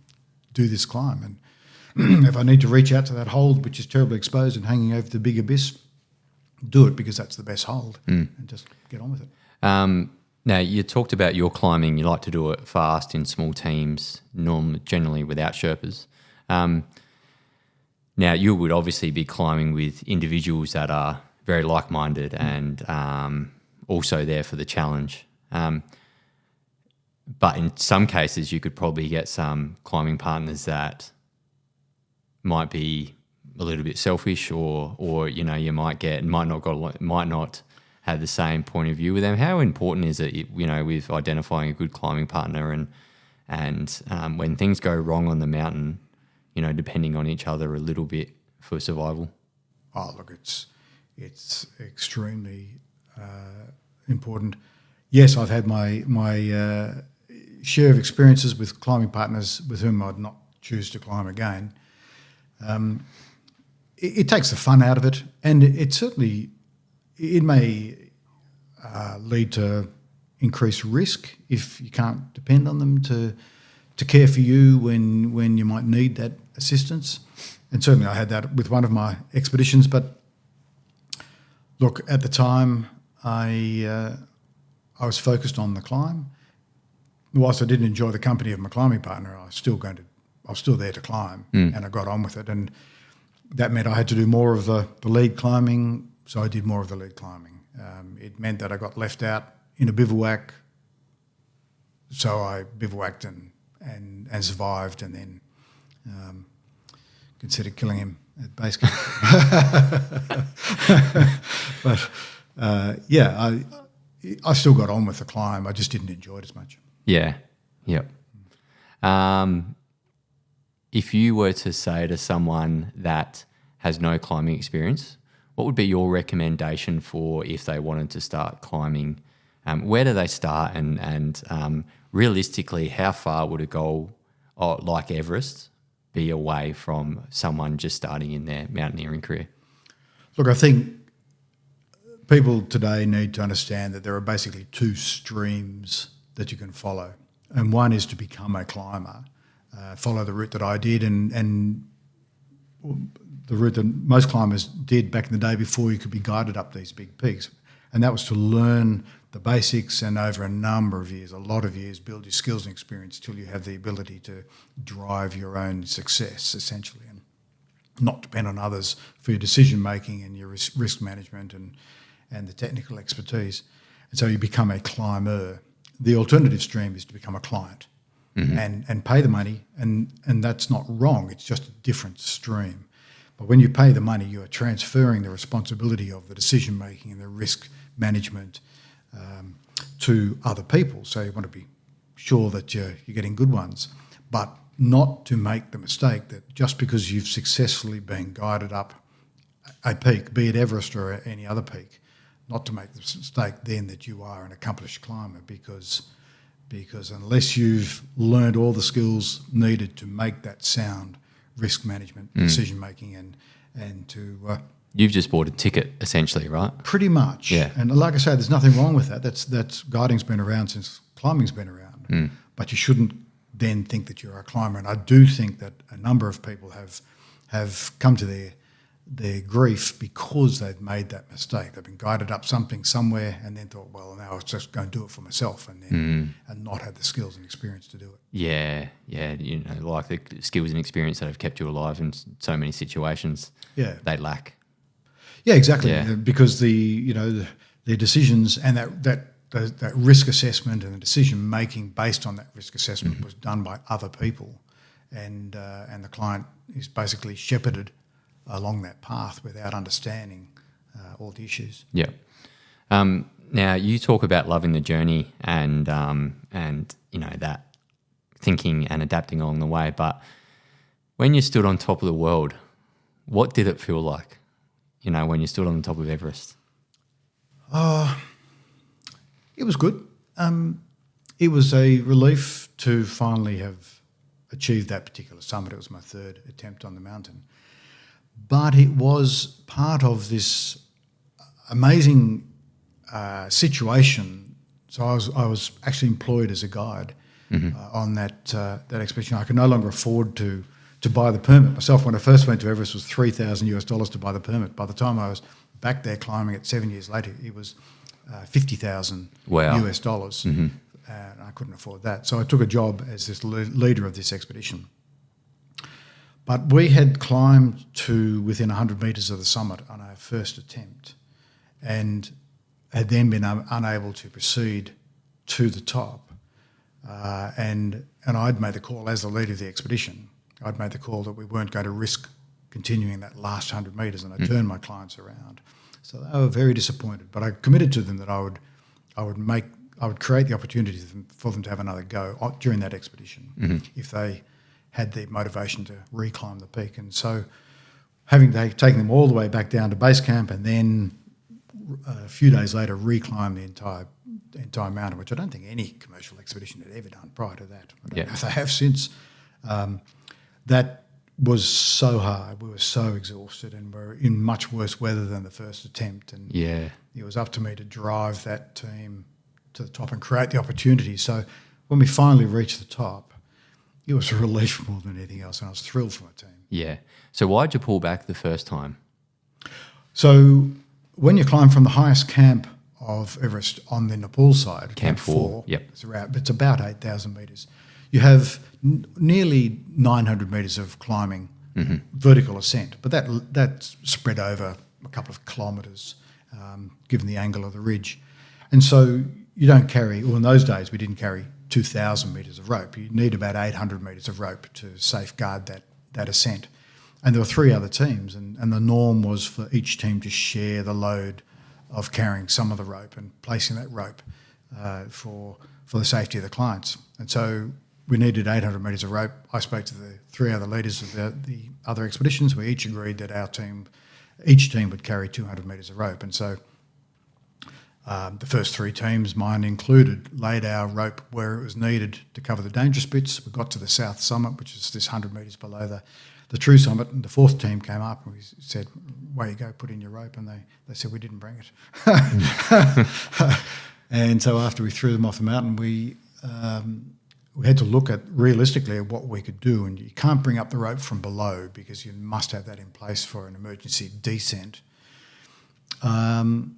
do this climb. And if I need to reach out to that hold, which is terribly exposed and hanging over the big abyss, do it, because that's the best hold, and just get on with it. Now, you talked about your climbing. You like to do it fast in small teams, generally without Sherpas. Now, you would obviously be climbing with individuals that are very like-minded and also there for the challenge. But in some cases, you could probably get some climbing partners that might be a little bit selfish, or you might not have the same point of view with them. How important is it, with identifying a good climbing partner and when things go wrong on the mountain, depending on each other a little bit for survival? Oh, look, it's extremely important. Yes, I've had my share of experiences with climbing partners with whom I'd not choose to climb again. It takes the fun out of it, and it may lead to increased risk if you can't depend on them to care for you when you might need that assistance. And certainly I had that with one of my expeditions. But look, at the time I was focused on the climb. Whilst I didn't enjoy the company of my climbing partner, I was still there to climb, and I got on with it. And that meant I had to do more of the lead climbing, so I did more of the lead climbing. It meant that I got left out in a bivouac, so I bivouacked and survived, and then considered killing him at base camp. But I still got on with the climb. I just didn't enjoy it as much. Yeah, yep. If you were to say to someone that has no climbing experience, what would be your recommendation for if they wanted to start climbing? Where do they start, and realistically, how far would a goal like Everest be away from someone just starting in their mountaineering career? Look, I think people today need to understand that there are basically two streams that you can follow. And one is to become a climber, follow the route that I did and the route that most climbers did back in the day before you could be guided up these big peaks. And that was to learn the basics, and over a number of years, a lot of years, build your skills and experience till you have the ability to drive your own success, essentially, and not depend on others for your decision-making and your risk management and the technical expertise. And so you become a climber. The alternative stream is to become a client and pay the money, and that's not wrong. It's just a different stream. But when you pay the money, you are transferring the responsibility of the decision-making and the risk management to other people. So you want to be sure that you're getting good ones, but not to make the mistake that just because you've successfully been guided up a peak, be it Everest or any other peak, not to make the mistake then that you are an accomplished climber, because unless you've learned all the skills needed to make that sound risk management, decision making, and to You've just bought a ticket, essentially, right? pretty much. Yeah. And like I say, there's nothing wrong with that. That's guiding's been around since climbing's been around. But you shouldn't then think that you're a climber. And I do think that a number of people have come to their grief because they've made that mistake. They've been guided up something somewhere and then thought, well, now I'll just go and do it for myself, and then and not have the skills and experience to do it. Yeah, like the skills and experience that have kept you alive in so many situations. Yeah. They lack. Yeah, exactly. Yeah. Because their decisions and that risk assessment and the decision making based on that risk assessment was done by other people, and the client is basically shepherded along that path without understanding all the issues. Yeah. Now you talk about loving the journey and that thinking and adapting along the way, but when you stood on top of the world, what did it feel like? When you stood on the top of Everest? It was good. It was a relief to finally have achieved that particular summit. It was my third attempt on the mountain. But it was part of this amazing situation. So I was actually employed as a guide on that expedition. I could no longer afford to buy the permit myself. When I first went to Everest, it was $3,000 to buy the permit. By the time I was back there climbing it 7 years later, it was $50,000 US dollars, and I couldn't afford that. So I took a job as this leader of this expedition. But we had climbed to within 100 metres of the summit on our first attempt, and had then been unable to proceed to the top. And I'd made the call as the leader of the expedition. I'd made the call that we weren't going to risk continuing that last 100 metres, and I turned my clients around. So they were very disappointed, but I committed to them that I would create the opportunity for them to have another go during that expedition if they had the motivation to reclimb the peak. And so, having taken them all the way back down to base camp, and then a few days later reclimb the entire mountain, which I don't think any commercial expedition had ever done prior to that. I don't know if they have since. That was so hard. We were so exhausted, and we're in much worse weather than the first attempt. And it was up to me to drive that team to the top and create the opportunity. So when we finally reached the top, it was a relief more than anything else, and I was thrilled for my team. Yeah. So why'd you pull back the first time? So when you climb from the highest camp of Everest on the Nepal side, Camp 4, it's about 8,000 metres. You have nearly 900 metres of climbing, vertical ascent, but that's spread over a couple of kilometres, given the angle of the ridge. And so you don't carry, well, in those days we didn't carry 2,000 metres of rope. You need about 800 metres of rope to safeguard that ascent. And there were three other teams, and the norm was for each team to share the load of carrying some of the rope and placing that rope for the safety of the clients. And so we needed 800 metres of rope. I spoke to the three other leaders of the other expeditions. We each agreed that each team would carry 200 metres of rope. And so the first three teams, mine included, laid our rope where it was needed to cover the dangerous bits. We got to the south summit, which is this 100 metres below the true summit, and the fourth team came up and we said, "Way you go, put in your rope." And they said, "We didn't bring it." And so after we threw them off the mountain, we had to look realistically at what we could do. And you can't bring up the rope from below because you must have that in place for an emergency descent. And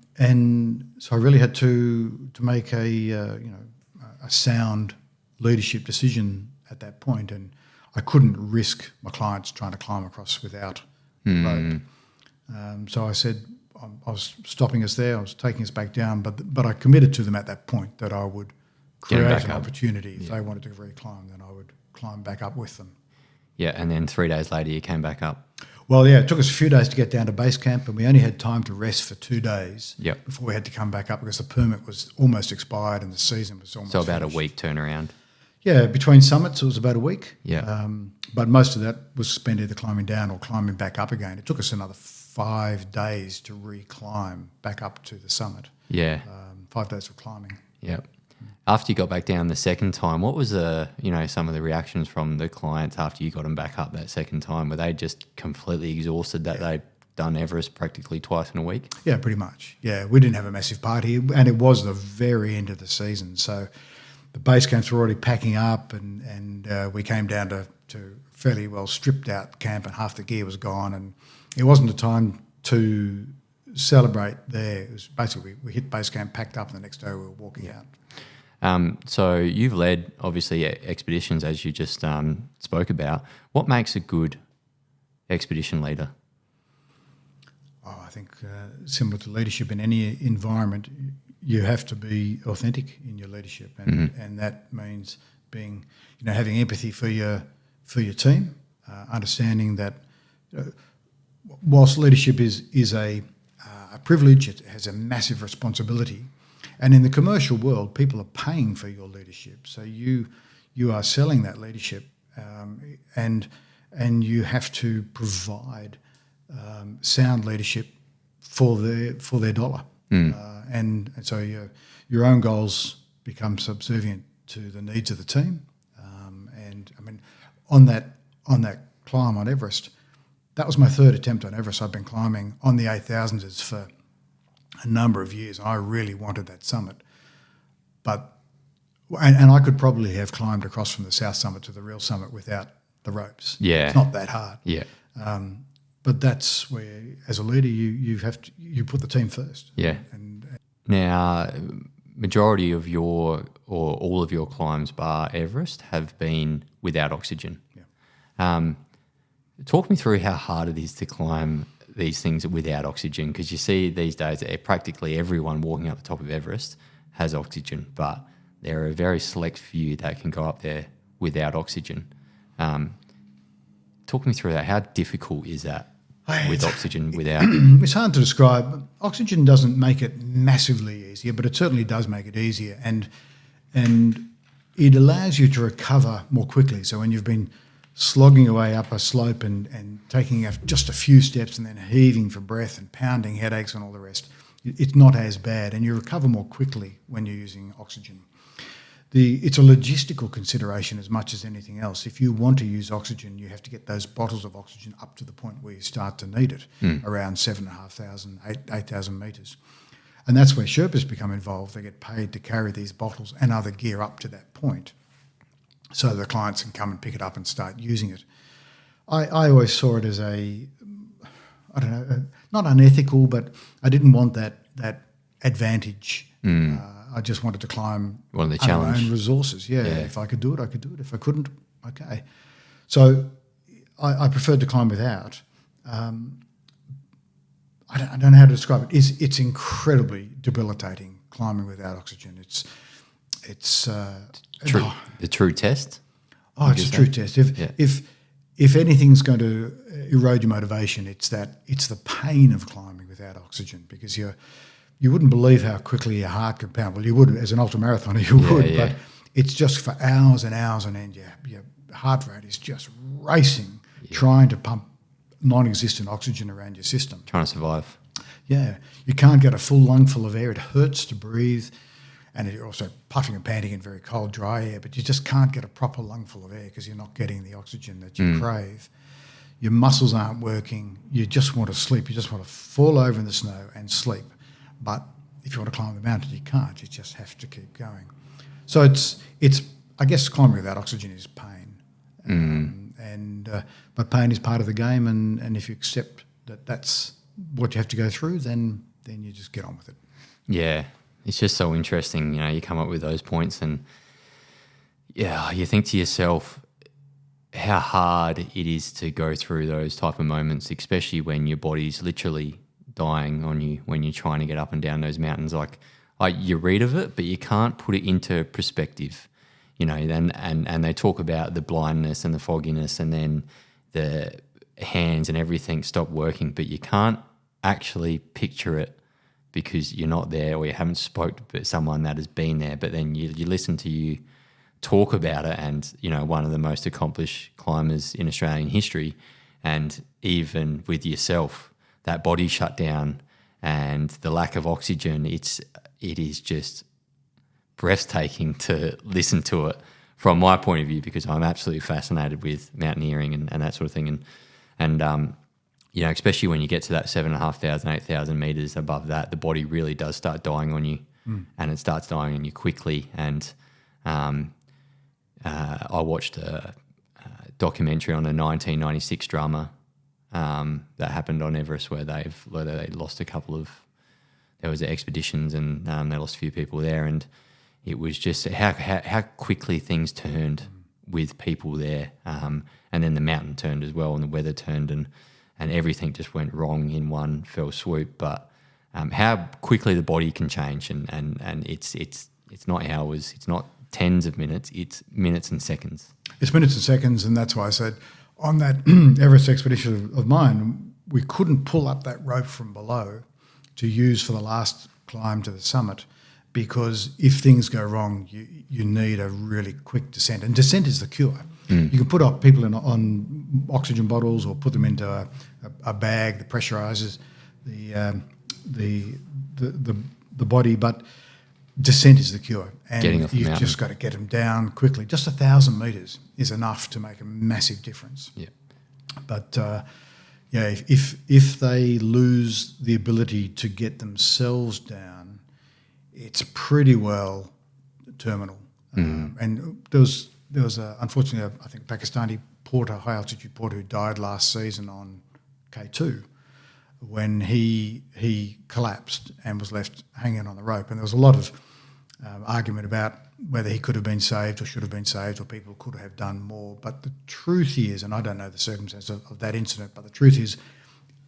so I really had to make a sound leadership decision at that point, and I couldn't risk my clients trying to climb across without rope. So I said I was stopping us there. I was taking us back down, but I committed to them at that point that I would create an opportunity. If they wanted to reclimb, then I would climb back up with them. Yeah, and then 3 days later you came back up. Well, yeah, it took us a few days to get down to base camp, and we only had time to rest for 2 days before we had to come back up because the permit was almost expired and the season was almost So about finished. a week turnaround. Yeah, between summits it was about a week. Yeah. But most of that was spent either climbing down or climbing back up again. It took us another 5 days to reclimb back up to the summit. Yeah. 5 days of climbing. Yep. After you got back down the second time, what was some of the reactions from the clients after you got them back up that second time? Were they just completely exhausted that they'd done Everest practically twice in a week? Yeah, pretty much. Yeah, we didn't have a massive party, and it was the very end of the season, so the base camps were already packing up, and we came down to fairly well stripped out camp, and half the gear was gone, and it wasn't a time to celebrate there. It was basically we hit base camp, packed up, and the next day we were walking out. So you've led, obviously, expeditions, as you just spoke about. What makes a good expedition leader? Oh, I think similar to leadership in any environment, you have to be authentic in your leadership, and that means being, having empathy for your team, understanding that whilst leadership is a privilege, it has a massive responsibility. And in the commercial world, people are paying for your leadership. So you are selling that leadership, and you have to provide sound leadership for their dollar. And so your own goals become subservient to the needs of the team. And I mean, on that climb on Everest, that was my third attempt on Everest. I've been climbing on the 8,000s for a number of years. I really wanted that summit, and I could probably have climbed across from the south summit to the real summit without the ropes. Yeah, it's not that hard. Yeah, but that's where, as a leader, you put the team first. Yeah. And now, majority of your or all of your climbs, bar Everest, have been without oxygen. Yeah. Talk me through how hard it is to climb these things without oxygen, because you see these days practically everyone walking up the top of Everest has oxygen, but there are a very select few that can go up there without oxygen. Talk me through that. How difficult is that with oxygen without? It's hard to describe. Oxygen doesn't make it massively easier, but it certainly does make it easier, and it allows you to recover more quickly. So when you've been slogging away up a slope and taking just a few steps and then heaving for breath and pounding headaches and all the rest, it's not as bad, and you recover more quickly when you're using oxygen. It's a logistical consideration as much as anything else. If you want to use oxygen, you have to get those bottles of oxygen up to the point where you start to need it, around 7,500, 8,000 metres. And that's where Sherpas become involved. They get paid to carry these bottles and other gear up to that point, so the clients can come and pick it up and start using it. I always saw it as not unethical, but I didn't want that advantage. I just wanted to climb the under my own resources. Yeah, if I could do it, I could do it. If I couldn't, okay. So I preferred to climb without. I don't know how to describe it. It's incredibly debilitating climbing without oxygen. It's the true test. Oh, it's a true test. If anything's going to erode your motivation, it's the pain of climbing without oxygen, because you wouldn't believe how quickly your heart could pound. Well, you would as an ultramarathoner, but it's just for hours and hours on end. Your heart rate is just racing, trying to pump non-existent oxygen around your system. Trying to survive. Yeah, you can't get a full lungful of air. It hurts to breathe, and you're also puffing and panting in very cold, dry air, but you just can't get a proper lungful of air because you're not getting the oxygen that you crave. Your muscles aren't working. You just want to sleep. You just want to fall over in the snow and sleep. But if you want to climb the mountain, you can't. You just have to keep going. So it's I guess climbing without oxygen is pain, but pain is part of the game. And if you accept that that's what you have to go through, then you just get on with it. Yeah, it's just so interesting. You come up with those points, and you think to yourself how hard it is to go through those type of moments, especially when your body's literally dying on you when you're trying to get up and down those mountains. Like you read of it, but you can't put it into perspective, and they talk about the blindness and the fogginess, and then the hands and everything stop working, but you can't actually picture it because you're not there, or you haven't spoke to someone that has been there. But then you listen to you talk about it, and one of the most accomplished climbers in Australian history, and even with yourself, that body shut down and the lack of oxygen, it is just breathtaking to listen to it from my point of view, because I'm absolutely fascinated with mountaineering and that sort of thing. And you know, especially when you get to that 7,500, 8,000 meters above that, the body really does start dying on you, and it starts dying on you quickly. And I watched a documentary on a 1996 drama that happened on Everest where they lost a couple of, there was expeditions and they lost a few people there, and it was just how quickly things turned with people there, and then the mountain turned as well, and the weather turned, and everything just went wrong in one fell swoop. But how quickly the body can change, and it's not hours, it's not tens of minutes, it's minutes and seconds. It's minutes and seconds, and that's why I said on that Everest expedition of mine, we couldn't pull up that rope from below to use for the last climb to the summit, because if things go wrong, you need a really quick descent, and descent is the cure. You can put up people on oxygen bottles or put them into a bag that pressurizes the body, but descent is the cure, and you've just got to get them down quickly. Just 1,000 meters is enough to make a massive difference. Yeah, but if they lose the ability to get themselves down, it's pretty well terminal. And there was unfortunately I think Pakistani porter, high altitude porter, who died last season on K2 when he collapsed and was left hanging on the rope. And there was a lot of argument about whether he could have been saved or should have been saved, or people could have done more. But the truth is, and I don't know the circumstances of that incident, but the truth is,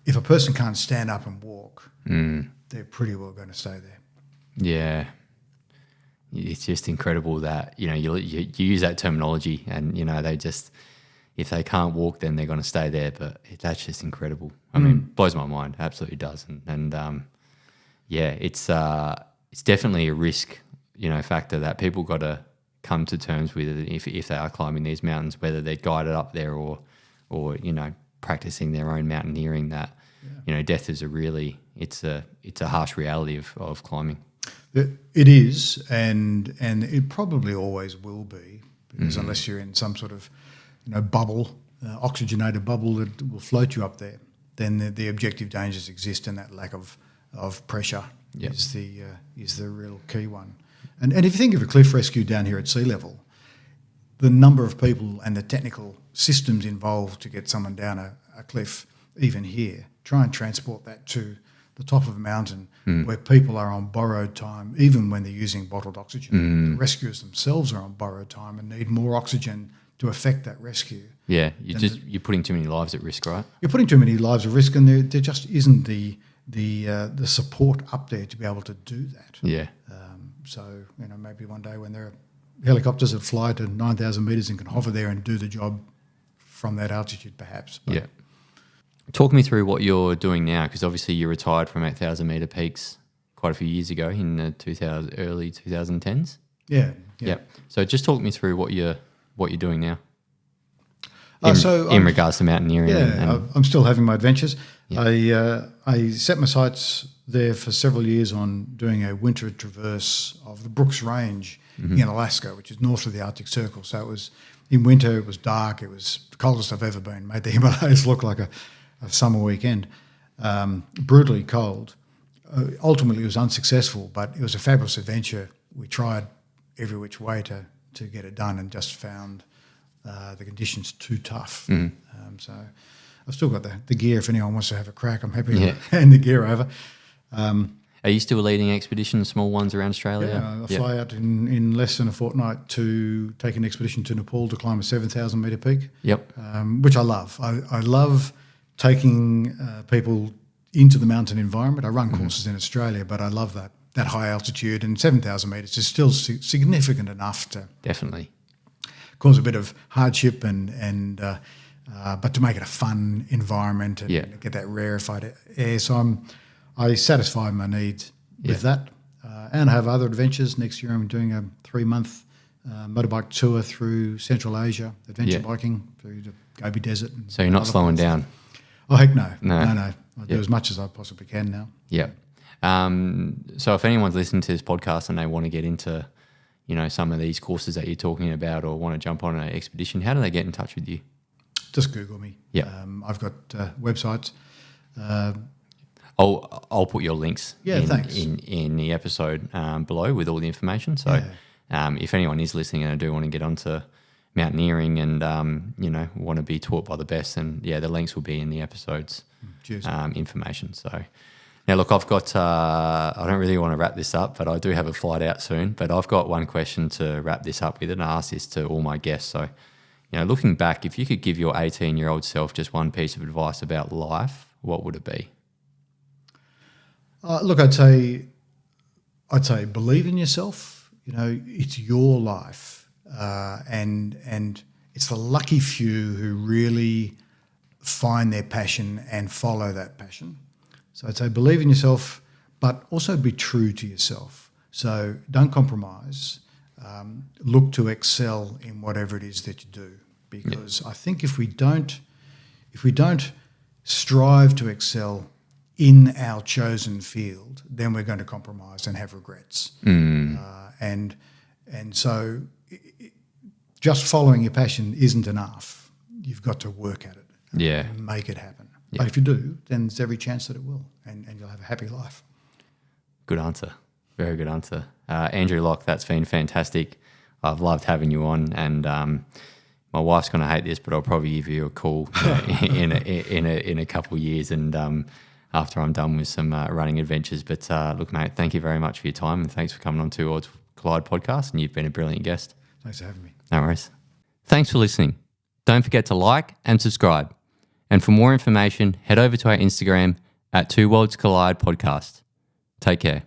if a person can't stand up and walk, they're pretty well going to stay there. Yeah. It's just incredible that, you know, you use that terminology, and, you know, they just, if they can't walk, then they're going to stay there. But that's just incredible. I mean, blows my mind. Absolutely does. And yeah, it's definitely a risk, you know, factor that people got to come to terms with if they are climbing these mountains, whether they're guided up there or you know, practicing their own mountaineering. That you know, death is it's a harsh reality of climbing. It is, and it probably always will be, because unless you're in some sort of, you know, bubble, oxygenated bubble that will float you up there, then the objective dangers exist, and that lack of pressure is the real key one. And if you think of a cliff rescue down here at sea level, the number of people and the technical systems involved to get someone down a cliff, even here, try and transport that to the top of a mountain where people are on borrowed time, even when they're using bottled oxygen. The rescuers themselves are on borrowed time and need more oxygen to affect that rescue. Yeah, you're putting too many lives at risk, right? You're putting too many lives at risk, and there just isn't the support up there to be able to do that. Yeah. So, you know, maybe one day when there are helicopters that fly to 9,000 metres and can hover there and do the job from that altitude, perhaps. But yeah. Talk me through what you're doing now, because obviously you retired from 8,000 metre peaks quite a few years ago in the early 2010s. Yeah. So just talk me through what you're doing now. In regards to mountaineering. Yeah, I'm still having my adventures. Yeah. I set my sights there for several years on doing a winter traverse of the Brooks Range in Alaska, which is north of the Arctic Circle. So it was in winter, it was dark, it was the coldest I've ever been, made the Himalayas look like a summer weekend, brutally cold. Ultimately, it was unsuccessful, but it was a fabulous adventure. We tried every which way to get it done and just found the conditions too tough. So I've still got the gear. If anyone wants to have a crack, I'm happy to hand the gear over. Are you still leading expeditions, small ones around Australia? Yeah, I fly out in less than a fortnight to take an expedition to Nepal to climb a 7,000 metre peak. Yep. Which I love. I love taking people into the mountain environment. I run courses in Australia, but I love that high altitude, and 7,000 metres is still significant enough to definitely cause a bit of hardship but to make it a fun environment and get that rarefied air. So I satisfy my needs with that. And I have other adventures. Next year I'm doing a 3-month motorbike tour through Central Asia, adventure biking through the Gobi Desert. So you're not slowing down? Oh, heck no. No. I do as much as I possibly can now. Yeah. So if anyone's listening to this podcast and they want to get into, some of these courses that you're talking about or want to jump on an expedition, how do they get in touch with you? Just Google me. Yeah. I've got websites. I'll put your links thanks. in the episode below with all the information. So if anyone is listening and I do want to get onto mountaineering and, want to be taught by the best, then, the links will be in the episode's information. So now, look, I've got I don't really want to wrap this up, but I do have a flight out soon. But I've got one question to wrap this up with, and I ask this to all my guests. So, looking back, if you could give your 18-year-old self just one piece of advice about life, what would it be? Look, I'd say believe in yourself. It's your life, and it's the lucky few who really find their passion and follow that passion. So I'd say believe in yourself, but also be true to yourself. So don't compromise. Look to excel in whatever it is that you do, because I think if we don't strive to excel in our chosen field, then we're going to compromise and have regrets. And so just following your passion isn't enough. You've got to work at it. And make it happen. But if you do, then there's every chance that it will, and you'll have a happy life. Good answer. Very good answer. Andrew Locke, that's been fantastic. I've loved having you on, and my wife's going to hate this, but I'll probably give you a call in a couple of years, and after I'm done with some running adventures. But look, mate, thank you very much for your time, and thanks for coming on Two Worlds Collide podcast, and you've been a brilliant guest. Thanks for having me. No worries. Thanks for listening. Don't forget to like and subscribe. And for more information, head over to our Instagram at Two Worlds Collide Podcast. Take care.